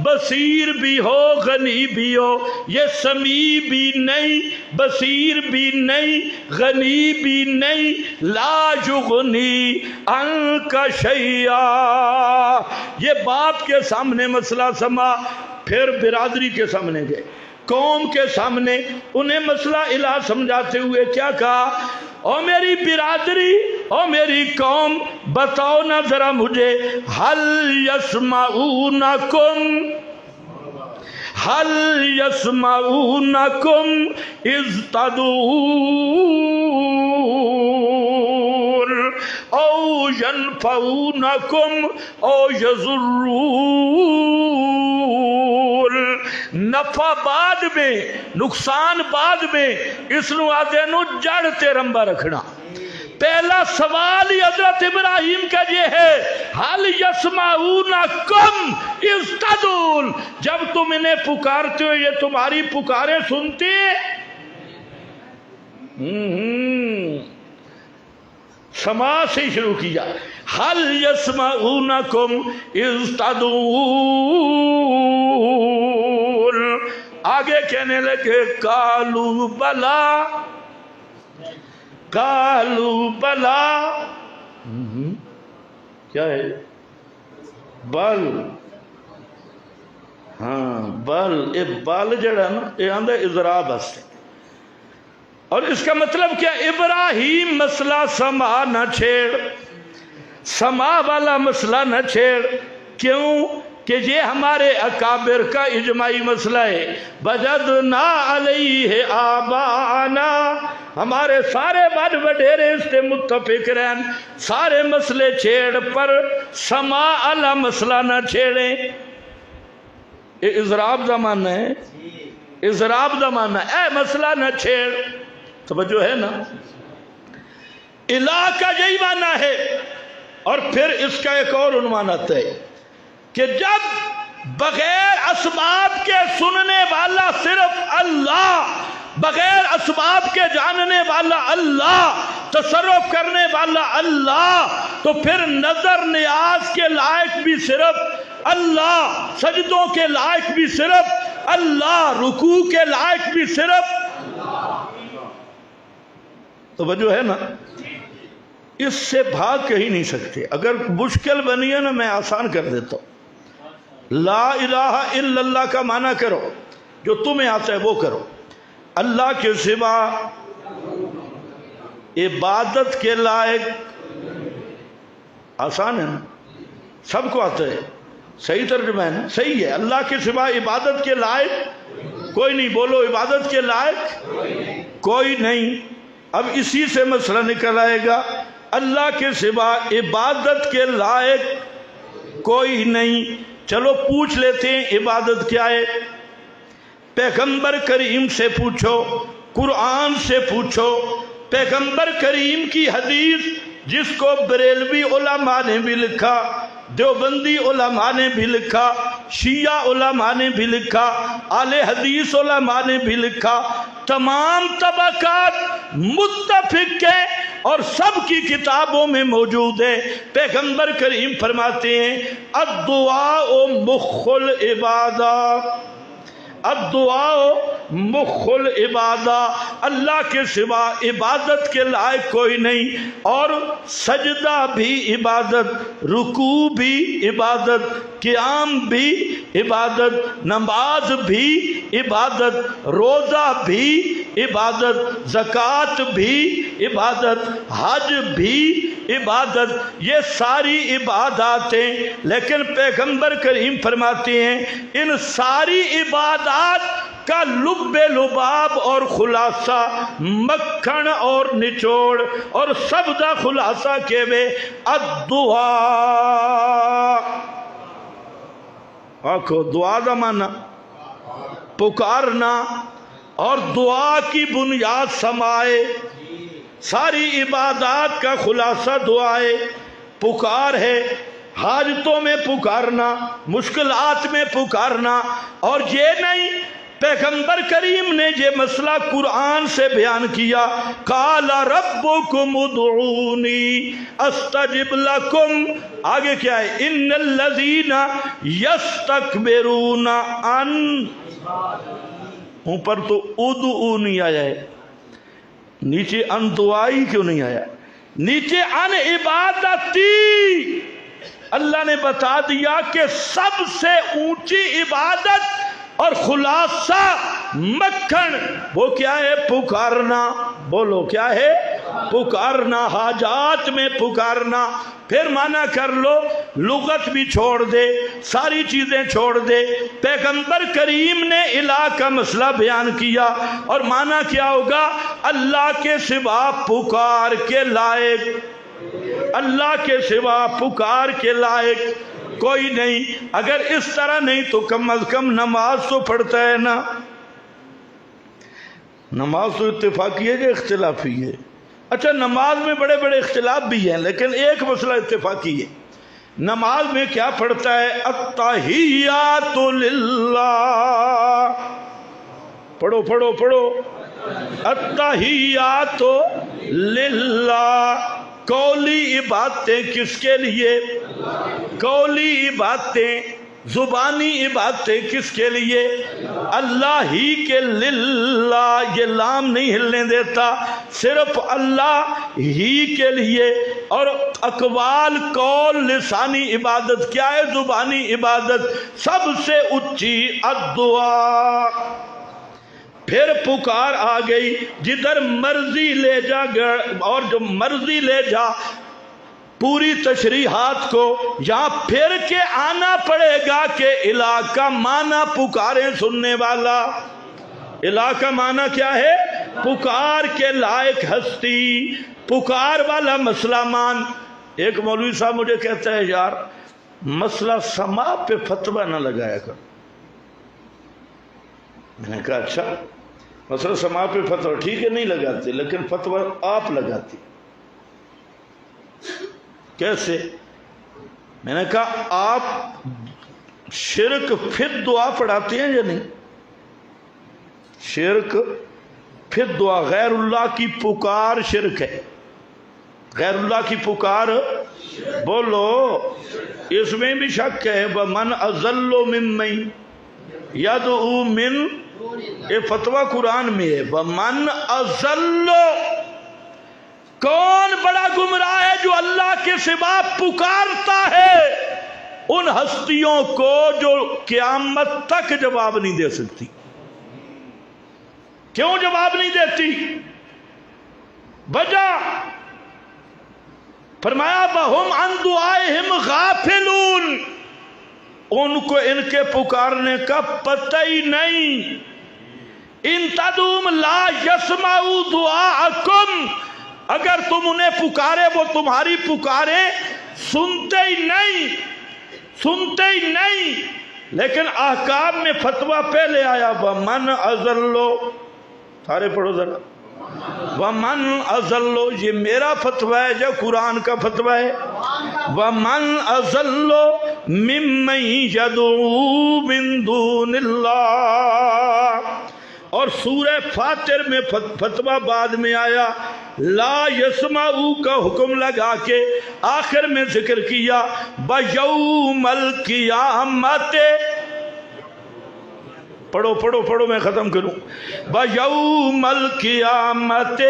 بصیر بھی ہو، غنی بھی ہو. یہ سمیع بھی نہیں، بصیر بھی نہیں، غنی بھی نہیں. لا یغنی عنک شیئا. یہ باپ کے سامنے مسئلہ سما. پھر برادری کے سامنے گئے، قوم کے سامنے انہیں مسئلہ الہ سمجھاتے ہوئے کیا کہا؟ او میری برادری، او میری قوم، بتاؤ نا ذرا مجھے، حل یسمعونکم، حل یسمعونکم اذ تدعون او ینفعونکم او یضرون. نفع بعد میں، نقصان بعد میں. اس نو آدھے نو جڑ تے رمبا رکھنا. پہلا سوال ہی حضرت ابراہیم کا یہ ہے، حل یسمعونکم اذ تدعون، جب تم انہیں پکارتے ہو یہ تمہاری پکاریں سنتے؟ سما سے شروع کیا، حل یسمعونکم اذ تدعون، آگے کہنے لگے قالوا بلا، قالوا بلا، کیا ہے بل، ہاں بل، یہ بل جڑا نا یہ آندہ اضراب ہستے، اور اس کا مطلب کیا؟ ابراہیم مسئلہ سما نہ چھیڑ، سما والا مسئلہ نہ چھیڑ، کیوں کہ یہ ہمارے اکابر کا اجماعی مسئلہ ہے، وجدنا علیہ آباءنا، ہمارے سارے بڑ وڈیرے اس سے متفق رہن، سارے مسئلے چھیڑ پر سما والا مسئلہ نہ چھیڑیں۔ یہ اضراب زمانہ ہے، اضراب زمانہ، اے مسئلہ نہ چھیڑ، توجہ ہے نا؟ الہ کا یہی معنی ہے۔ اور پھر اس کا ایک اور عنوان آتا ہے کہ جب بغیر اسباب کے سننے والا صرف اللہ، بغیر اسباب کے جاننے والا اللہ، تصرف کرنے والا اللہ، تو پھر نظر نیاز کے لائق بھی صرف اللہ، سجدوں کے لائق بھی صرف اللہ، رکوع کے لائق بھی صرف اللہ۔ توجہ ہے نا؟ اس سے بھاگ کہیں نہیں سکتے۔ اگر مشکل بنی ہے نا میں آسان کر دیتا ہوں، لا الہ الا اللہ کا معنی کرو، جو تمہیں آتا ہے وہ کرو، اللہ کے سوا عبادت کے لائق، آسان ہے نا، سب کو آتا ہے، صحیح ترجمہ ہے نا، صحیح ہے، اللہ کے سوا عبادت کے لائق کوئی نہیں، بولو عبادت کے لائق کوئی نہیں۔ اب اسی سے مسئلہ نکل آئے گا، اللہ کے سوا عبادت کے لائق کوئی نہیں۔ چلو پوچھ لیتے ہیں عبادت کیا ہے، پیغمبر کریم سے پوچھو، قرآن سے پوچھو، پیغمبر کریم کی حدیث جس کو بریلوی علماء نے بھی لکھا، دیوبندی علماء نے بھی لکھا، شیعہ علماء نے بھی لکھا، اہل حدیث علماء نے بھی لکھا، تمام طبقات متفق ہیں اور سب کی کتابوں میں موجود ہے۔ پیغمبر کریم فرماتے ہیں الدعاء مخ العبادہ، الدعاء مخ العبادہ، اللہ کے سوا عبادت کے لائق کوئی نہیں، اور سجدہ بھی عبادت، رکوع بھی عبادت، قیام بھی عبادت، نماز بھی عبادت، روزہ بھی عبادت، زکوٰۃ بھی عبادت، حج بھی عبادت، یہ ساری عبادات ہیں۔ لیکن پیغمبر کریم فرماتے ہیں ان ساری عبادات کا لب لباب اور خلاصہ، مکھن اور نچوڑ اور سب دا خلاصہ کے وے الدعا، آکھو دعا دا معنی پکارنا، اور دعا کی بنیاد سمائے، ساری عبادات کا خلاصہ دعا ہے، پکار ہے، حاجتوں میں پکارنا، مشکلات میں پکارنا۔ اور یہ نہیں، پیغمبر کریم نے یہ مسئلہ قرآن سے بیان کیا، قال ربکم ادعونی استجب لکم، آگے کیا ہے، ان الذین یستکبرون عن، اوپر تو ادعونی آیا ہے، نیچے ان دعائی کیوں نہیں آیا؟ نیچے ان عبادتی، اللہ نے بتا دیا کہ سب سے اونچی عبادت اور خلاصہ مکھن وہ کیا ہے؟ پکارنا، بولو کیا ہے؟ پکارنا، حاجات میں پکارنا۔ پھر معنی کر لو، لغت بھی چھوڑ دے، ساری چیزیں چھوڑ دے، پیغمبر کریم نے الہ کا مسئلہ بیان کیا، اور معنی کیا ہوگا؟ اللہ کے سوا پکار کے لائق، اللہ کے سوا پکار کے لائق کوئی نہیں۔ اگر اس طرح نہیں تو کم از کم نماز تو پڑھتا ہے نا، نماز تو اتفاقی ہے کہ اختلافی ہے؟ اچھا نماز میں بڑے بڑے اختلاف بھی ہیں، لیکن ایک مسئلہ اتفاقی ہے، نماز میں کیا پڑھتا ہے؟ التحیات للہ، پڑھو پڑھو پڑھو، التحیات للہ، قولی عبادتیں کس کے لیے؟ قولی عبادتیں، زبانی عبادتیں کس کے لیے؟ اللہ ہی کے، للہ یہ لام نہیں ہلنے دیتا، صرف اللہ ہی کے لیے۔ اور اقوال، قول، لسانی عبادت کیا ہے؟ زبانی عبادت سب سے اونچی الدعا۔ پھر پکار آ گئی، جدھر مرضی لے جا، اور جو مرضی لے جا پوری تشریحات کو یہاں پھر کے آنا پڑے گا کہ الہ کا معنی پکاریں سننے والا۔ الہ کا معنی کیا ہے؟ پکار کے لائق ہستی، پکار والا مسئلہ مان۔ ایک مولوی صاحب مجھے کہتا ہے یار مسئلہ سما پہ فتویٰ نہ لگایا کر۔ میں نے کہا اچھا مسئلہ سما پہ فتویٰ ٹھیک ہے نہیں لگاتے، لیکن فتویٰ آپ لگاتی، کیسے؟ میں نے کہا آپ شرک پھر دعا پڑھاتے ہیں یا نہیں؟ شرک پھر دعا، غیر اللہ کی پکار شرک ہے، غیر اللہ کی پکار، بولو اس میں بھی شک ہے۔ وَمَنْ أَضَلُّ مِمَّن يَدْعُو مِن، یہ فتویٰ قرآن میں ہے، وَمَنْ أَضَلُّ، کون بڑا گمراہ ہے جو اللہ کے سوا پکارتا ہے ان ہستیوں کو جو قیامت تک جواب نہیں دے سکتی۔ کیوں جواب نہیں دیتی؟ وجہ فرمایا وَهُمْ عَنْ دُعَائِهِمْ غَافِلُونَ، ان کو ان کے پکارنے کا پتہ ہی نہیں۔ ان تدعوہم لا يسمعوا دعاءکم، اگر تم انہیں پکارے وہ تمہاری پکاریں سنتے ہی نہیں، سنتے ہی نہیں۔ لیکن احکام میں فتویٰ پہلے آیا وَمَنْ أَضَلُّ، سارے پڑھو ذرا، وَمَنْ أَضَلُّ، یہ میرا فتویٰ ہے جو قرآن کا فتویٰ ہے، وَمَنْ أَضَلُّ مِمَّن يَدْعُو مِن دُونِ اللَّهِ۔ اور سورہ فاتر میں فتویٰ بعد میں آیا، لا یسمعو کا حکم لگا کے آخر میں ذکر کیا بَیَوْمَ الْقِیامَتِ، پڑھو پڑھو پڑھو میں ختم کروں، بَیَوْمَ الْقِیامَتِ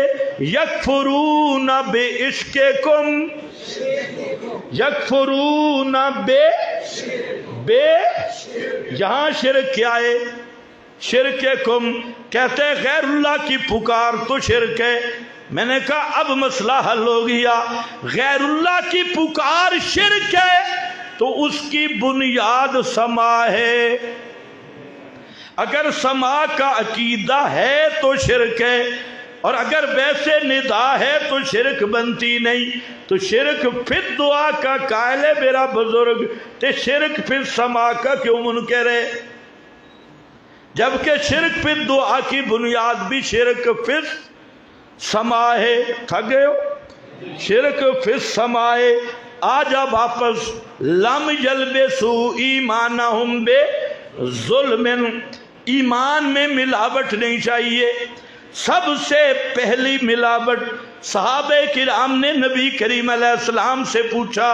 یکفرون بِعِشْقِکُم، یکفرون بے یہاں شرک کیا ہے؟ شرککم، کہتے ہیں غیر اللہ کی پکار تو شرک ہے۔ میں نے کہا اب مسئلہ حل ہو گیا، غیر اللہ کی پکار شرک ہے تو اس کی بنیاد سما ہے، اگر سما کا عقیدہ ہے تو شرک ہے، اور اگر ویسے ندا ہے تو شرک بنتی نہیں۔ تو شرک پھر دعا کا قائل ہے میرا بزرگ، تے شرک پھر سما کا کیوں منکر ہے؟ جبکہ شرک پھر دعا کی بنیاد بھی شرک پھر سما ہے۔ تھک گئے ہو؟ شرک پھر سما ہے۔ آجا واپس، لم یلبسوا ایمانہم بظلم، ایمان میں ملاوٹ نہیں چاہیے۔ سب سے پہلی ملاوٹ صحابہ کرام نے نبی کریم علیہ السلام سے پوچھا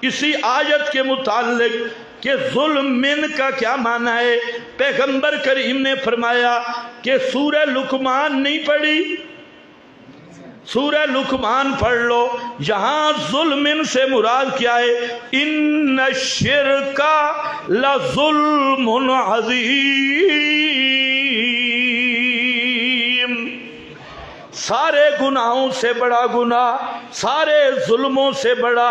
اسی آیت کے متعلق کہ ظلم من کا کیا معنی ہے؟ پیغمبر کریم نے فرمایا کہ سورہ لقمان نہیں پڑھی، سورہ لقمان پڑھ لو، یہاں ظلم سے مراد کیا ہے؟ ان الشرک لظلم عظیم، سارے گناہوں سے بڑا گناہ، سارے ظلموں سے بڑا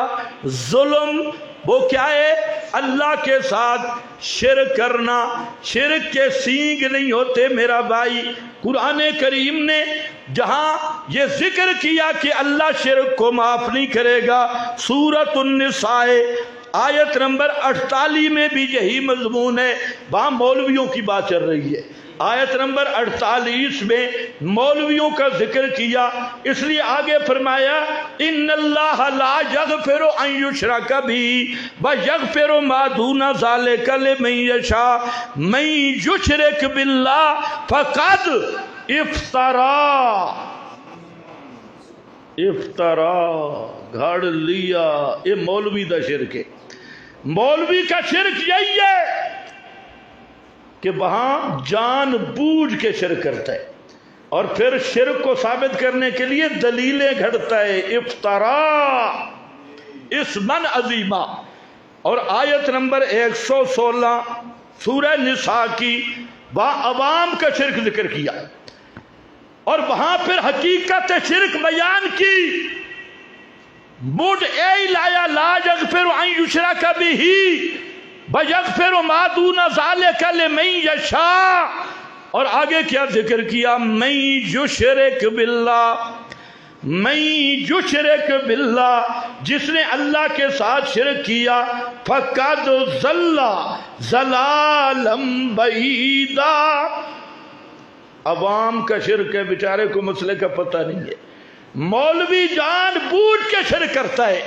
ظلم وہ کیا ہے؟ اللہ کے ساتھ شرک کرنا۔ شرک کے سینگ نہیں ہوتے میرا بھائی۔ قرآن کریم نے جہاں یہ ذکر کیا کہ اللہ شرک کو معاف نہیں کرے گا، سورۃ النساء آیت نمبر 48 میں بھی یہی مضمون ہے، وہاں مولویوں کی بات چل رہی ہے۔ آیت نمبر 48 میں مولویوں کا ذکر کیا، اس لیے آگے فرمایا ان اللہ لا یغفر ان یشرک بہ ویغفر ما دون ذلک لمن یشاء من یشرک باللہ فقد افطرا گھڑ لیا۔ یہ مولوی دا شرک ہے۔ مولوی کا شرک یہی ہے کہ وہاں جان بوجھ کے شرک کرتا ہے اور پھر شرک کو ثابت کرنے کے لیے دلیلیں گھڑتا ہے۔ افطرا اسمن عظیمہ۔ اور آیت نمبر 116 سورہ نساء کی وہاں عوام کا شرک ذکر کیا اور وہاں پھر حقیقت شرک بیان کی۔ مڈ اے لایا لا یغفر ان یشرک بہ ویغفر ما دون ذلک لمن یشاء، اور آگے کیا ذکر کیا؟ من یشرک باللہ، من یشرک باللہ، جس نے اللہ کے ساتھ شرک کیا فقد ضل ضلالا بعیدا۔ عوام کا شرک ہے، بیچارے کو مسئلے کا پتہ نہیں ہے۔ مولوی جان بوجھ کے شرک کرتا ہے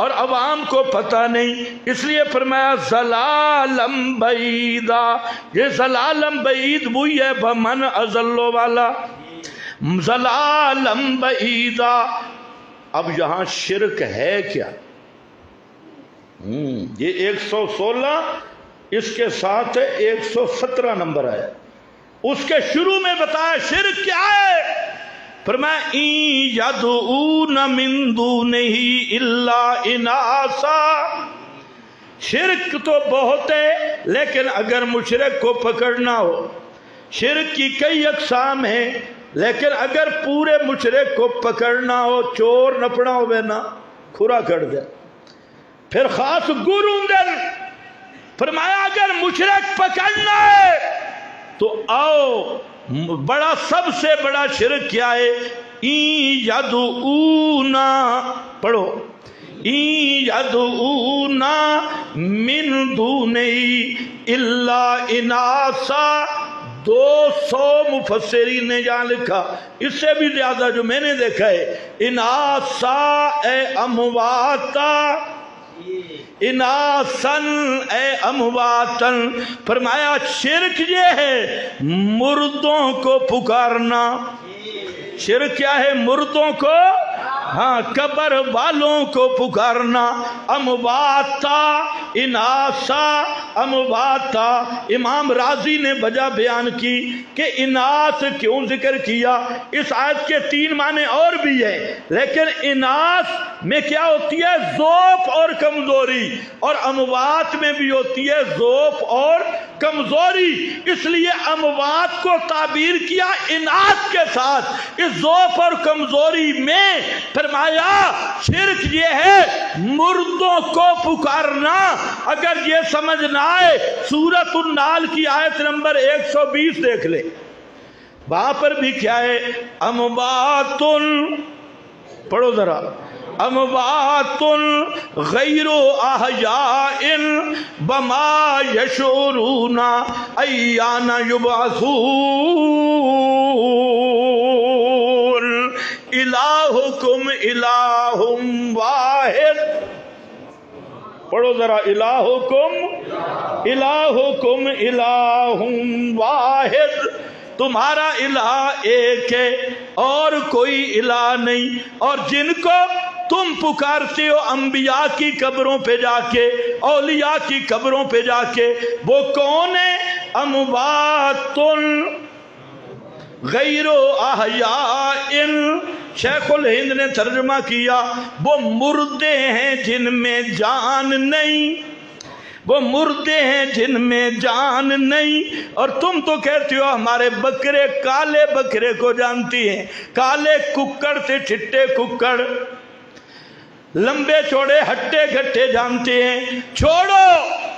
اور عوام کو پتہ نہیں، اس لیے فرمایا ضلالم بعیدا۔ یہ ضلالم بعید وہی ہے بمن اضل والا، ضلالم بعیدا۔ اب یہاں شرک ہے کیا؟ یہ 116 اس کے ساتھ 117 نمبر ہے، اس کے شروع میں بتایا شرک کیا ہے۔ فرمایا این یدعون من دونہ الا اناسا۔ شرک تو بہت ہے، لیکن اگر مشرک کو پکڑنا ہو، شرک کی کئی اقسام ہیں، لیکن اگر پورے مشرک کو پکڑنا ہو، چور نپڑا ہوئے نا کھرا کر دے، پھر خاص گروندر فرمایا اگر مشرک پکڑنا ہے تو آؤ، بڑا سب سے بڑا شرک کیا ہے؟ این یدعونا، پڑھو، این یدعونا من دونہی الا اناسا۔ 200 مفسرین نے یہاں لکھا، اس سے بھی زیادہ جو میں نے دیکھا ہے، اناسا اے امواتا، اناسن اے امواتن۔ فرمایا شرک یہ ہے مردوں کو پکارنا۔ شرک کیا ہے؟ مردوں کو، ہاں، قبر والوں کو پکارنا۔ امواتا، اناسا، امواتا۔ امام راضی نے وجہ بیان کی کہ اناس کیوں ذکر کیا۔ اس آیت کے 3 معنی اور بھی ہیں، لیکن اناس میں کیا ہوتی ہے؟ ضعف اور کمزوری، اور اموات میں بھی ہوتی ہے ضعف اور کمزوری۔ اس لیے اموات کو تعبیر کیا اناس کے ساتھ، اس ضعف اور کمزوری میں۔ فرمایا شرک یہ ہے مردوں کو پکارنا۔ اگر یہ سمجھ نہ آئے، سورۃ النحل کی آیت نمبر 120 دیکھ لیں، وہاں پر بھی کیا ہے؟ اموات، پڑھو ذرا، اموات غیر احیاء وما یشعرون ایان یبعثون الہکم الہ واحد۔ پڑھو ذرا، الہکم الہکم الہ واحد، تمہارا الہ ایک ہے اور کوئی الہ نہیں، اور جن کو تم پکارتے ہو انبیاء کی قبروں پہ جا کے، اولیاء کی قبروں پہ جا کے، وہ کون ہے؟ اموات غیر احیاء۔ شیخ الہند نے ترجمہ کیا، وہ مردے ہیں جن میں جان نہیں، وہ مردے ہیں جن میں جان نہیں۔ اور تم تو کہتے ہو ہمارے بکرے کالے بکرے کو جانتی ہیں، کالے ککڑ سے چٹے ککڑ، لمبے چوڑے ہٹے گھٹے جانتے ہیں۔ چھوڑو،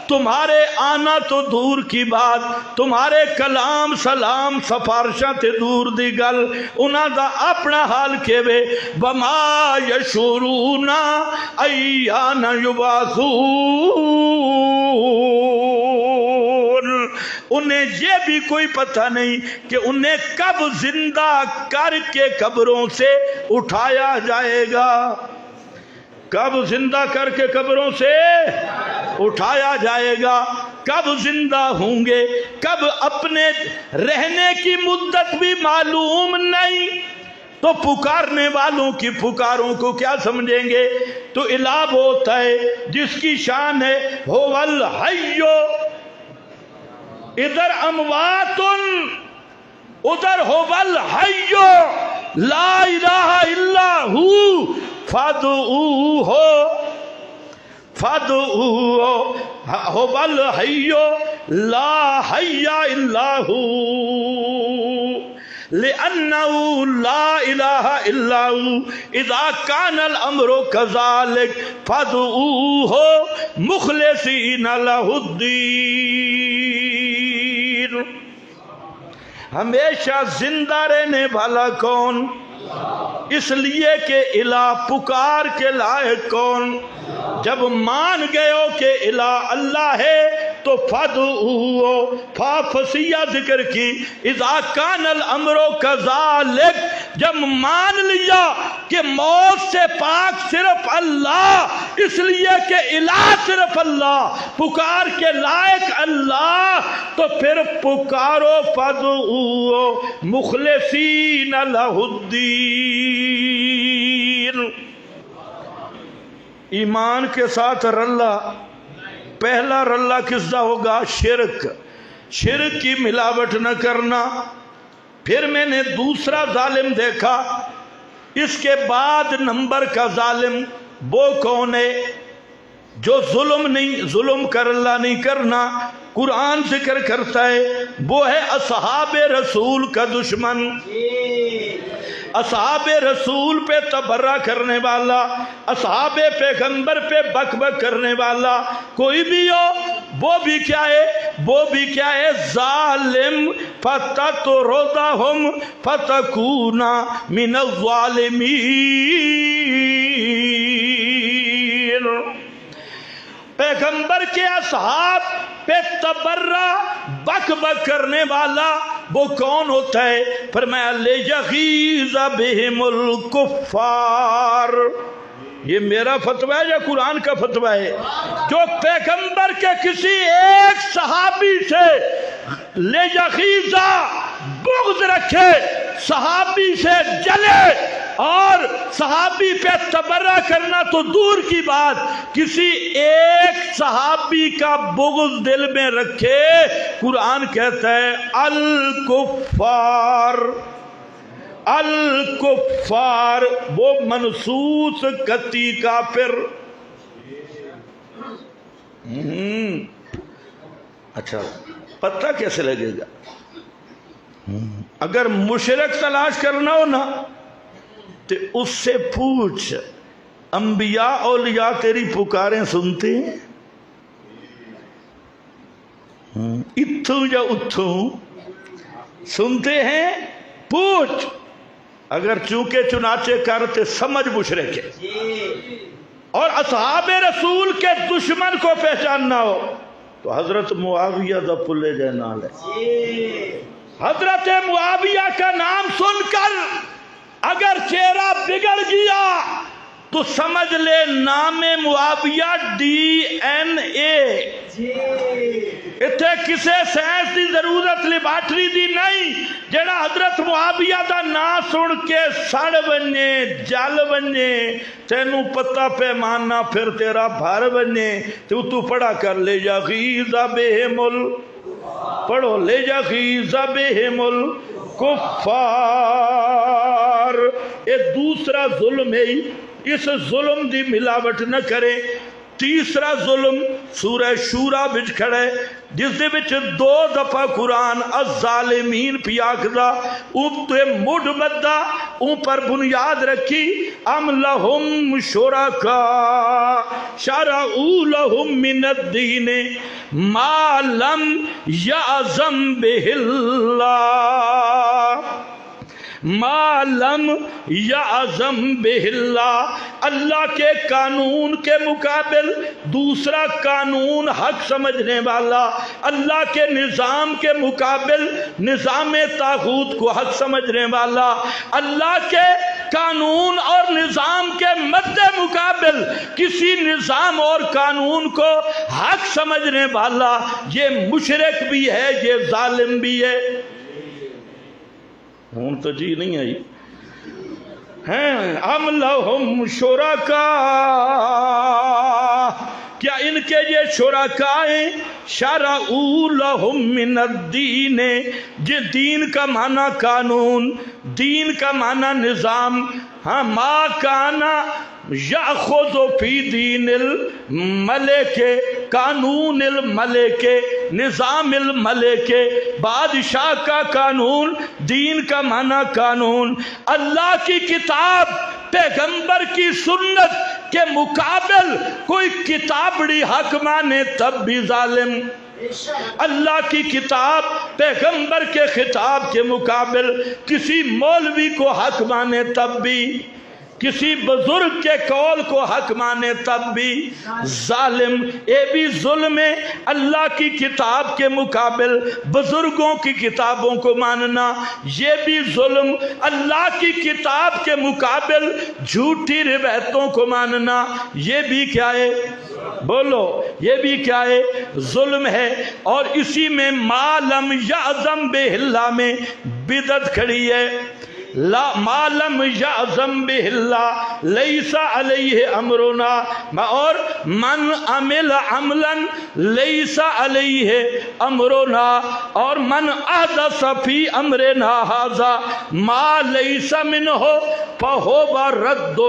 تمہارے آنا تو دور کی بات، تمہارے کلام سلام سفارشاں تے دور دی گل، انہاں دا اپنا حال کیوے؟ وما یشعرون ایان یبعثون انہیں یہ بھی کوئی پتہ نہیں کہ انہیں کب زندہ کر کے قبروں سے اٹھایا جائے گا، کب زندہ کر کے قبروں سے اٹھایا جائے گا، کب زندہ ہوں گے، کب اپنے رہنے کی مدت بھی معلوم نہیں، تو پکارنے والوں کی پکاروں کو کیا سمجھیں گے؟ تو الہ ہوتا ہے جس کی شان ہے هو الحی، ادھر اموات ادھر هو الحی لا الہ الا ہو فادعوہ هو الحی لا حی الا ہو لأنه لا إله إلا هو إذا كان الأمر كذلك فادعوه مخلصين له الدين۔ ہمیشہ زندہ رہنے والا کون؟ اس لیے کہ الہ پکار کے لائق کون؟ جب مان گئے ہو کہ الہ اللہ ہے تو فادعوہ، فاسیہ ذکر کی، اذا کان الامر کذالک، جب مان لیا کہ موت سے پاک صرف اللہ، اس لیے کہ الہ صرف اللہ، پکار کے لائق اللہ، تو پھر پکارو فادعوہ مخلصین لہ الدین۔ ایمان کے ساتھ رلا، پہلا رلا کس دا ہوگا؟ شرک، شرک کی ملاوٹ نہ کرنا۔ پھر میں نے دوسرا ظالم دیکھا، اس کے بعد نمبر کا ظالم وہ کون ہے؟ جو ظلم کر اللہ نہیں کرنا، قرآن ذکر کرتا ہے، وہ ہے اصحاب رسول کا دشمن، اصحاب رسول پہ تبرہ کرنے والا، اصحاب پیغمبر پہ بک بک کرنے والا کوئی بھی ہو، وہ بھی کیا ہے ظالم۔ فَتَطْرُدَهُمْ فَتَكُونَ مِنَ الظَّالِمِينَ۔ پیغمبر کے اصحاب پہ تبرہ بک بک کرنے والا وہ کون ہوتا ہے؟ فرمایا لِيَغِيظَ بِهِمُ الْكُفَّارِ۔ یہ میرا فتویٰ ہے یا قرآن کا فتویٰ ہے؟ جو پیغمبر کے کسی ایک صحابی سے لِيَغِيظَ بغض رکھے، صحابی سے جلے، اور صحابی پہ تبرہ کرنا تو دور کی بات، کسی ایک صحابی کا بغض دل میں رکھے، قرآن کہتا ہے الکفار، وہ منصوص قطعی کافر۔ اچھا پتہ کیسے لگے گا؟ اگر مشرک تلاش کرنا ہو نا تو اس سے پوچھ، انبیاء اولیاء تیری پکاریں سنتے ہیں؟ اتھوں یا اتھوں سنتے ہیں؟ پوچھ۔ اگر چونکہ چنانچہ کرتے سمجھ مشرک ہے، اور اصحاب رسول کے دشمن کو پہچاننا ہو تو حضرت معاویہ دا پلے جائے نال ہے۔ حضرت معاویہ کا نام سن کر اگر چہرہ بگڑ گیا تو سمجھ لے نام معاویہ DNA۔ اتھے کسے سائنس دی ضرورت لیبارٹری دی نہیں، جڑا حضرت معاویہ دا نام سن کے سڑ بنے جل بنے، تینوں پتہ پیمانا پھر تیرا بھر بنے، تو پڑھا کر لِيَغِيظَ بِهِمُ پڑھو لِيَغِيظَ بِهِمُ الْكُفَّارِ۔ یہ دوسرا ظلم ہے، اس ظلم دی ملاوٹ نہ کرے۔ تیسرا ظلم سورہ شورا بچ کھڑے، جس دے بچ 2 دفعہ قرآن الظالمین پی آکھدا، تے مڈ مدہ ان پر بنیاد رکھی، ام لہم شرکاء شرعوا لہم من الدین ما لم یأذن بہ اللہ۔ ما لم یعظم بہ اللہ، اللہ کے قانون کے مقابل دوسرا قانون حق سمجھنے والا، اللہ کے نظام کے مقابل نظام طاغوت کو حق سمجھنے والا، اللہ کے قانون اور نظام کے مد مقابل کسی نظام اور قانون کو حق سمجھنے والا، یہ مشرک بھی ہے، یہ ظالم بھی ہے۔ ہوں تو جی نہیں آئی ہیں ام لہم شرکاء، کیا ان کے یہ شرکاء ہیں، شرعوا لہم من الدین، یہ دین کا معنی قانون، دین کا معنی نظام، ہاں ما کانا یاخذ فی دین الملک، قانون الملک، نظام الملک، بادشاہ کا قانون، دین کا معنی قانون، اللہ کی کتاب پیغمبر کی سنت کے مقابل کوئی کتابڑی حق مانے تب بھی ظالم، اللہ کی کتاب پیغمبر کے خطاب کے مقابل کسی مولوی کو حق مانے تب بھی، کسی بزرگ کے قول کو حق مانے تب بھی ظالم۔ یہ بھی ظلم ہے، اللہ کی کتاب کے مقابل بزرگوں کی کتابوں کو ماننا، یہ بھی ظلم، اللہ کی کتاب کے مقابل جھوٹی روایتوں کو ماننا، یہ بھی کیا ہے، بولو یہ بھی کیا ہے، ظلم ہے۔ اور اسی میں ما لم یعظم بہ اللہ میں بدعت کھڑی ہے، لا ما لم یعظم بہ اللہ لیس علیہ امرنا، اور من عمل عملا لیس علیہ امرنا، اور من احدث فی امرنا ھذا ما لیس منہ فہو رد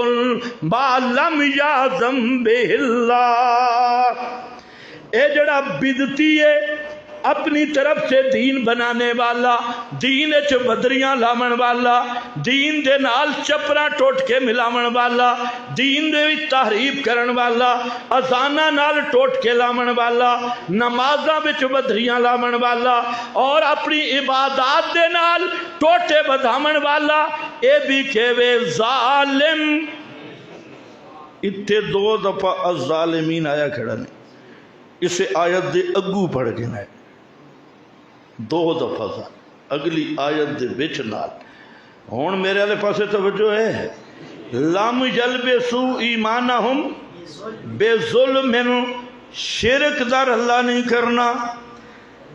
ما لم یعظم بہ اللہ۔ اے جڑا بدعتی ہے، اپنی طرف سے دین بنانے والا، دین اچ بدریاں لاون والا، دین دے نال چپراں ٹوٹ کے ملاون والا، دین دے وچ تحریف کرن والا، اذاناں نال ٹوٹ کے لاون والا، نمازاں وچ بدریاں لاون والا، اور اپنی عبادات دے نال ٹوٹے بدھاون والا، اے بھی کہوے ظالم۔ اتنے دو دفعہ الظالمین آیا کھڑا نہیں، اسے آیت دے اگو پڑھ کے نہ دو دفعہ سا اگلی آیت دے وچ نال۔ ہون میرے والے پاسے توجہ ہے، لم یلبسوا ایمانہم بے ظلم، شرک در اللہ نہیں کرنا،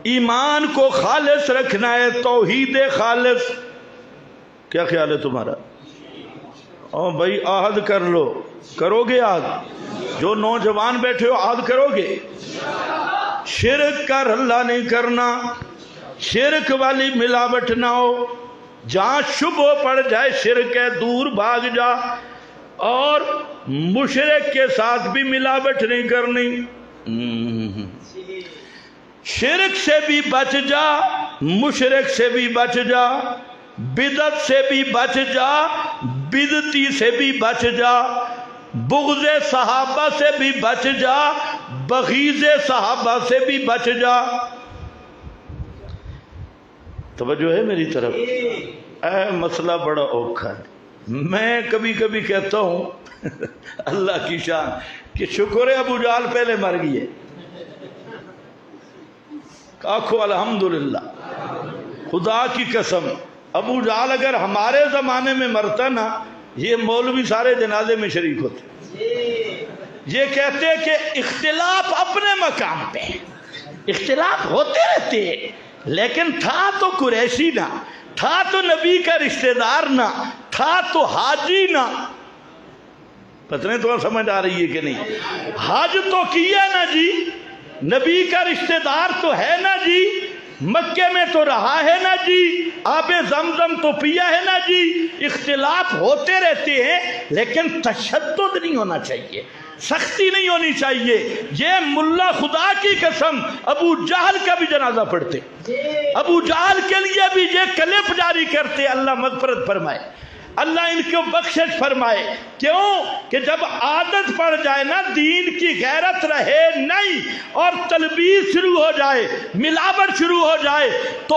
ایمان کو خالص رکھنا ہے، توحید خالص۔ کیا خیال ہے تمہارا؟ او بھائی عہد کر لو، کرو گے عہد؟ جو نوجوان بیٹھے ہو عہد کرو گے؟ شرک کر اللہ نہیں کرنا، شرک والی ملاوٹ نہ ہو، جہاں شبہ پڑ جائے شرک ہے دور بھاگ جا، اور مشرک کے ساتھ بھی ملاوٹ نہیں کرنی، شرک سے بھی بچ جا، مشرک سے بھی بچ جا، بدعت سے بھی بچ جا، بدعتی سے بھی بچ جا، بغض صحابہ سے بھی بچ جا، بغیض صحابہ سے بھی بچ جا۔ توجہ ہے میری طرف؟ اے مسئلہ بڑا اوکھا ہے، میں کبھی کبھی کہتا ہوں اللہ کی شان کہ شکر ہے ابو جہل پہلے مر گئے، آخو الحمدللہ، خدا کی قسم ابو جہل اگر ہمارے زمانے میں مرتا نا، یہ مولوی سارے جنازے میں شریک ہوتے، یہ کہتے کہ اختلاف اپنے مقام پہ، اختلاف ہوتے رہتے ہیں، لیکن تھا تو قریشی نہ، تھا تو نبی کا رشتہ دار نہ، تھا تو حاجی نہ۔ پتہ نہیں تو سمجھ آ رہی ہے کہ نہیں؟ حج تو کیا نا جی، نبی کا رشتہ دار تو ہے نا جی، مکے میں تو رہا ہے نا جی، آب زمزم تو پیا ہے نا جی۔ اختلاف ہوتے رہتے ہیں لیکن تشدد نہیں ہونا چاہیے، سختی نہیں ہونی چاہیے۔ یہ ملا خدا کی قسم ابو جہل کا بھی جنازہ پڑھتے، ابو جہل کے لیے بھی یہ کلپ جاری کرتے، اللہ مغفرت فرمائے، اللہ ان کو بخشش فرمائے۔ کیوں کہ جب عادت پڑ جائے نا، دین کی غیرت رہے نہیں اور تلبیس شروع ہو جائے، ملاوٹ شروع ہو جائے، تو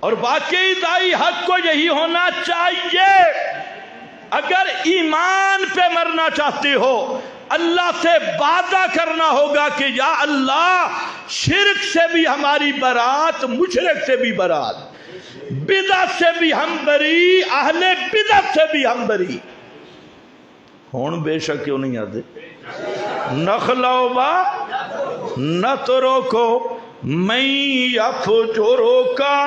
اور واقعی دائی حق کو یہی ہونا چاہیے. اگر ایمان پہ مرنا چاہتے ہو اللہ سے وعدہ کرنا ہوگا کہ یا اللہ شرک سے بھی ہماری برات، مشرک سے بھی برات، بدعت سے بھی ہم بری، اہل بدعت سے بھی ہم بری. ہون بے شک کیوں نہیں آتے؟ نخلو با نترو کو میں یفجرو کا،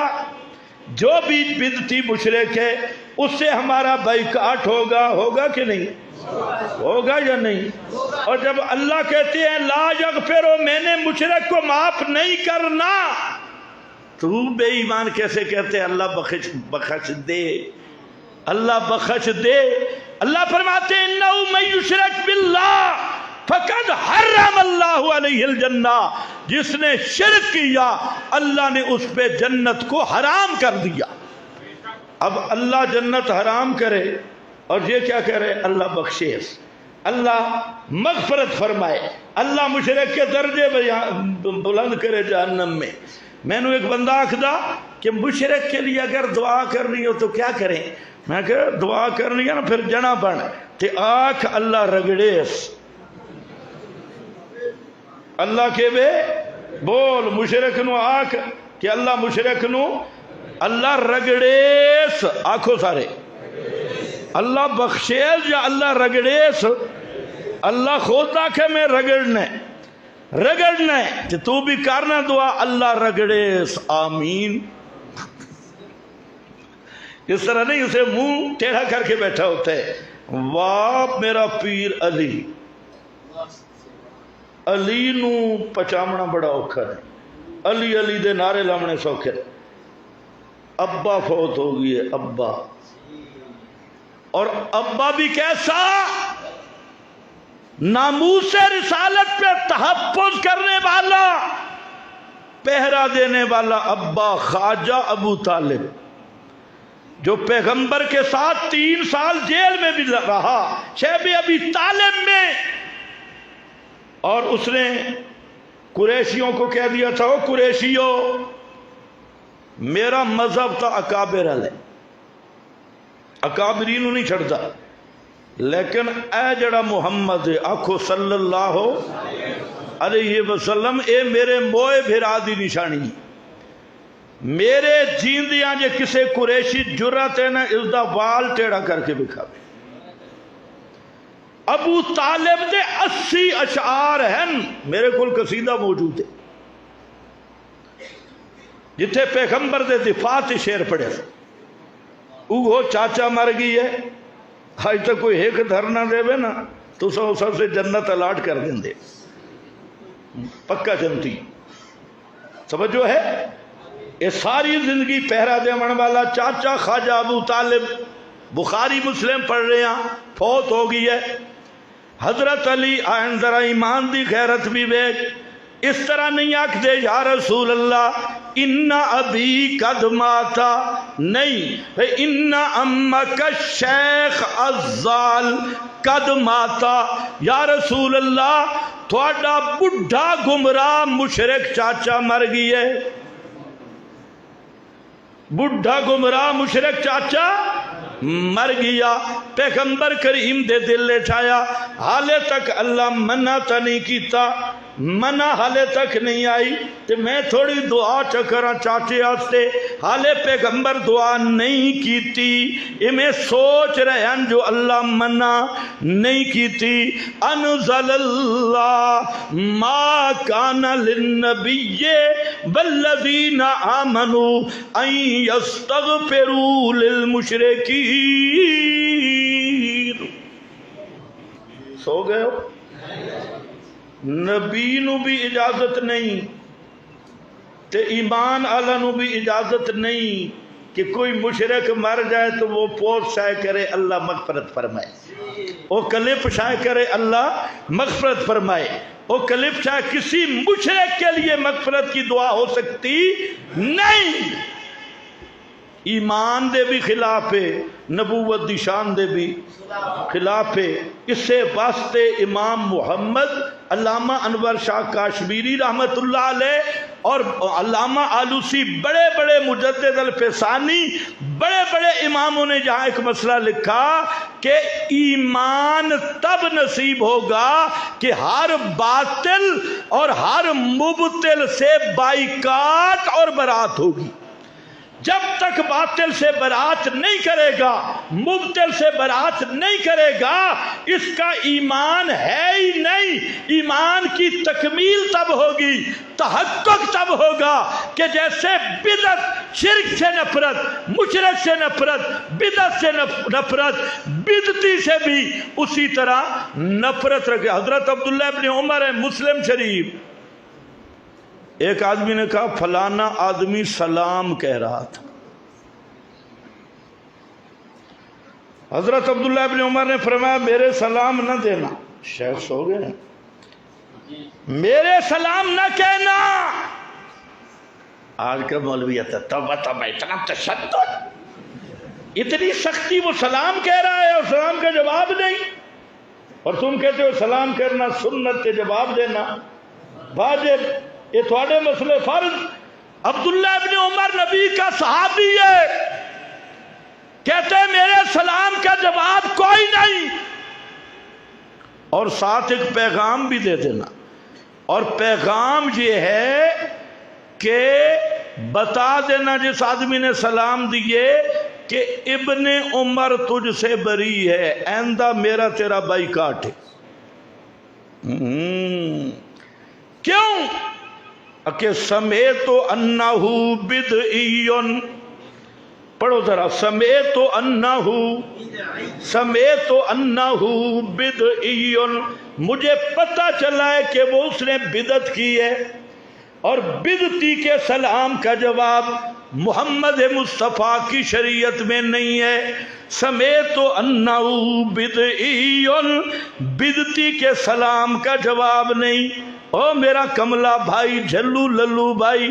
جو بھی بدعتی مشرک ہے اس سے ہمارا بائیکاٹ ہوگا کہ نہیں ہوگا یا نہیں؟ اور جب اللہ کہتے ہیں لا یغفرو، میں نے مشرک کو معاف نہیں کرنا، تو بے ایمان کیسے کہتے ہیں اللہ بخش دے، اللہ بخش دے؟ اللہ فرماتے ہیں انہو من یشرک باللہ فقد حرم اللہ علیہ الجنہ، جس نے شرک کیا اللہ نے اس پہ جنت کو حرام کر دیا. اب اللہ جنت حرام کرے اور یہ کیا کرے؟ اللہ بخشے، اللہ مغفرت فرمائے، اللہ مشرک کے درجے بلند کرے جہنم میں. میں نے ایک بندہ آکھدا کہ مشرک کے لیے اگر دعا کرنی ہو تو کیا کریں؟ میں کہ دعا کرنی ہے نا پھر جنا بن تے آنکھ اللہ رگڑیس، اللہ کے بے بول مشرک نو آنکھ کہ اللہ مشرک نو اللہ رگڑیس، آنکھوں سارے اللہ بخشیل یا اللہ رگڑیس؟ اللہ خود آنکھے میں رگڑنے کہ تو بھی کرنا دعا اللہ رگڑیس، آمین. اس طرح نہیں اسے منہ ٹیڑھا کر کے بیٹھا ہوتا ہے. واہ میرا پیر علی، علی نو پچامنا بڑا اوکھا ہے، علی علی دے نعرے لاؤنے سوکھے. ابا فوت ہو گئی ہے، ابا، اور ابا بھی کیسا ناموس رسالت پہ تحفظ کرنے والا، پہرا دینے والا ابا خواجہ ابو طالب، جو پیغمبر کے ساتھ 3 سال جیل میں بھی رہا، شیب ابی طالب میں، اور اس نے قریشیوں کو کہہ دیا تھا وہ قریشیوں میرا مذہب تھا اکابر علیہ، اکابرین نہیں چھڑتا، لیکن اے جڑا محمد آکھو صلی اللہ علیہ وسلم، اے میرے موئے بھرا دی نشانی، میرے جیندیاں جے کسے قریشی جرات ہے نا اس دا وال ٹیڑا کر کے بکھاوے. ابو طالب دے 80 اشعار ہیں، میرے کل قصیدہ موجود ہے جتھے پیغمبر دے دفاع تے شعر پڑھے. وہ چاچا مر گئی ہے، آج تک کوئی ایک دھرنا دے بے نا تو سب سے جنت الاٹ کر دیں دے، پکا جنتی. سمجھو ہے یہ ساری زندگی پہرا دے من والا چاچا خواجہ ابو طالب، بخاری مسلم پڑھ رہے ہیں، فوت ہو گئی ہے. حضرت علی آئین ذرا ایمان دی غیرت بھی بیگ، اس طرح نہیں آکھ دے یا رسول اللہ ان ابی قد ماتا، نہیں ان امک شیخ الزال قد ماتا. یا رسول اللہ تھوڑا بڑھا گمراہ مشرک چاچا مر گئی ہے، بڑھا گمراہ مشرک چاچا مر گیا. پیغمبر کریم دے دل لے چھایا، حالے تک اللہ منع تا نہیں کیتا، منع حالے تک نہیں آئی، تے میں تھوڑی دعا چکراں چاچے آستے، حالے پیغمبر دعا نہیں کیتی، یہ میں سوچ رہے ہیں جو اللہ منع نہیں کیتی. انزل اللہ ما کان للنبی والذین آمنوا ان یستغفروا للمشرکین. سو گئے ہو؟ نبی نو بھی اجازت نہیں تے ایمان آلہ نو بھی اجازت نہیں کہ کوئی مشرک مر جائے تو وہ پوچھ شائع کرے اللہ مغفرت فرمائے، وہ کلپ شائع کرے اللہ مغفرت فرمائے. وہ کلپ شائع کسی مشرک کے لیے مغفرت کی دعا ہو سکتی نہیں. ایمان دے بھی خلاف ہے، نبوت دی شان دے بھی خلاف ہے. اس سے واسطے امام محمد علامہ انور شاہ کاشمیری رحمت اللہ علیہ اور علامہ آلوسی بڑے بڑے مجدد الفسانی بڑے بڑے اماموں نے جہاں ایک مسئلہ لکھا کہ ایمان تب نصیب ہوگا کہ ہر باطل اور ہر مبتل سے بائیکاٹ اور برات ہوگی. جب تک باطل سے برات نہیں کرے گا، مبتل سے برات نہیں کرے گا، اس کا ایمان ہے ہی نہیں. ایمان کی تکمیل تب ہوگی، تحقق تب ہوگا کہ جیسے بدعت، شرک سے نفرت، مشرک سے نفرت، بدعت سے نفرت، بدعتی سے بھی اسی طرح نفرت رکھے. حضرت عبداللہ ابن عمر ہے، مسلم شریف. ایک آدمی نے کہا فلانا آدمی سلام کہہ رہا تھا. حضرت عبداللہ ابن عمر نے فرمایا میرے سلام نہ دینا. شیخ سو گئے، میرے سلام نہ کہنا. آج کا مولویت ہے توبہ توبہ، اتنا تشدد، اتنی سختی. وہ سلام کہہ رہا ہے اور سلام کا جواب نہیں، اور تم کہتے ہو سلام کرنا سنت کے جواب دینا واجب. یہ تھوڑے مسئلے فرض. عبداللہ ابن عمر نبی کا صحابی ہے، کہتے ہیں میرے سلام کا جواب کوئی نہیں، اور ساتھ ایک پیغام بھی دے دینا. اور پیغام یہ ہے کہ بتا دینا جس آدمی نے سلام دیے کہ ابن عمر تجھ سے بری ہے، آئندہ میرا تیرا بائیکاٹ ہے. کیوں کہ سمیتو انہو بدعیون، پڑھو ذرا، سمیتو انہو بدعیون، مجھے پتہ چلا ہے کہ وہ اس نے بدعت کی ہے، اور بدعتی کے سلام کا جواب محمد مصطفیٰ کی شریعت میں نہیں ہے. سمیتو انہو بدعیون، بدعتی کے سلام کا جواب نہیں. او میرا کملا بھائی، جھلو للو بھائی،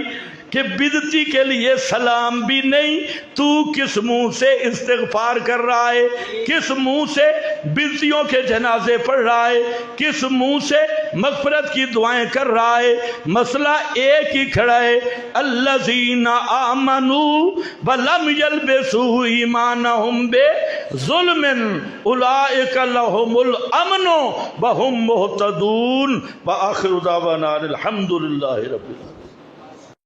کہ بدعتی کے لیے سلام بھی نہیں. تو کس منہ سے استغفار کر رہا ہے؟ کس منہ سے بدعتیوں کے جنازے پڑھ رہا ہے؟ کس منہ سے مغفرت کی دعائیں کر رہا ہے؟ مسئلہ ایک ہی کھڑا ہے، الذین آمنوا ولم یلبسوا ایمانہم بظلم اولئک لہم الامن وہم مہتدون. وآخر دعوانا الحمد للہ رب العالمین.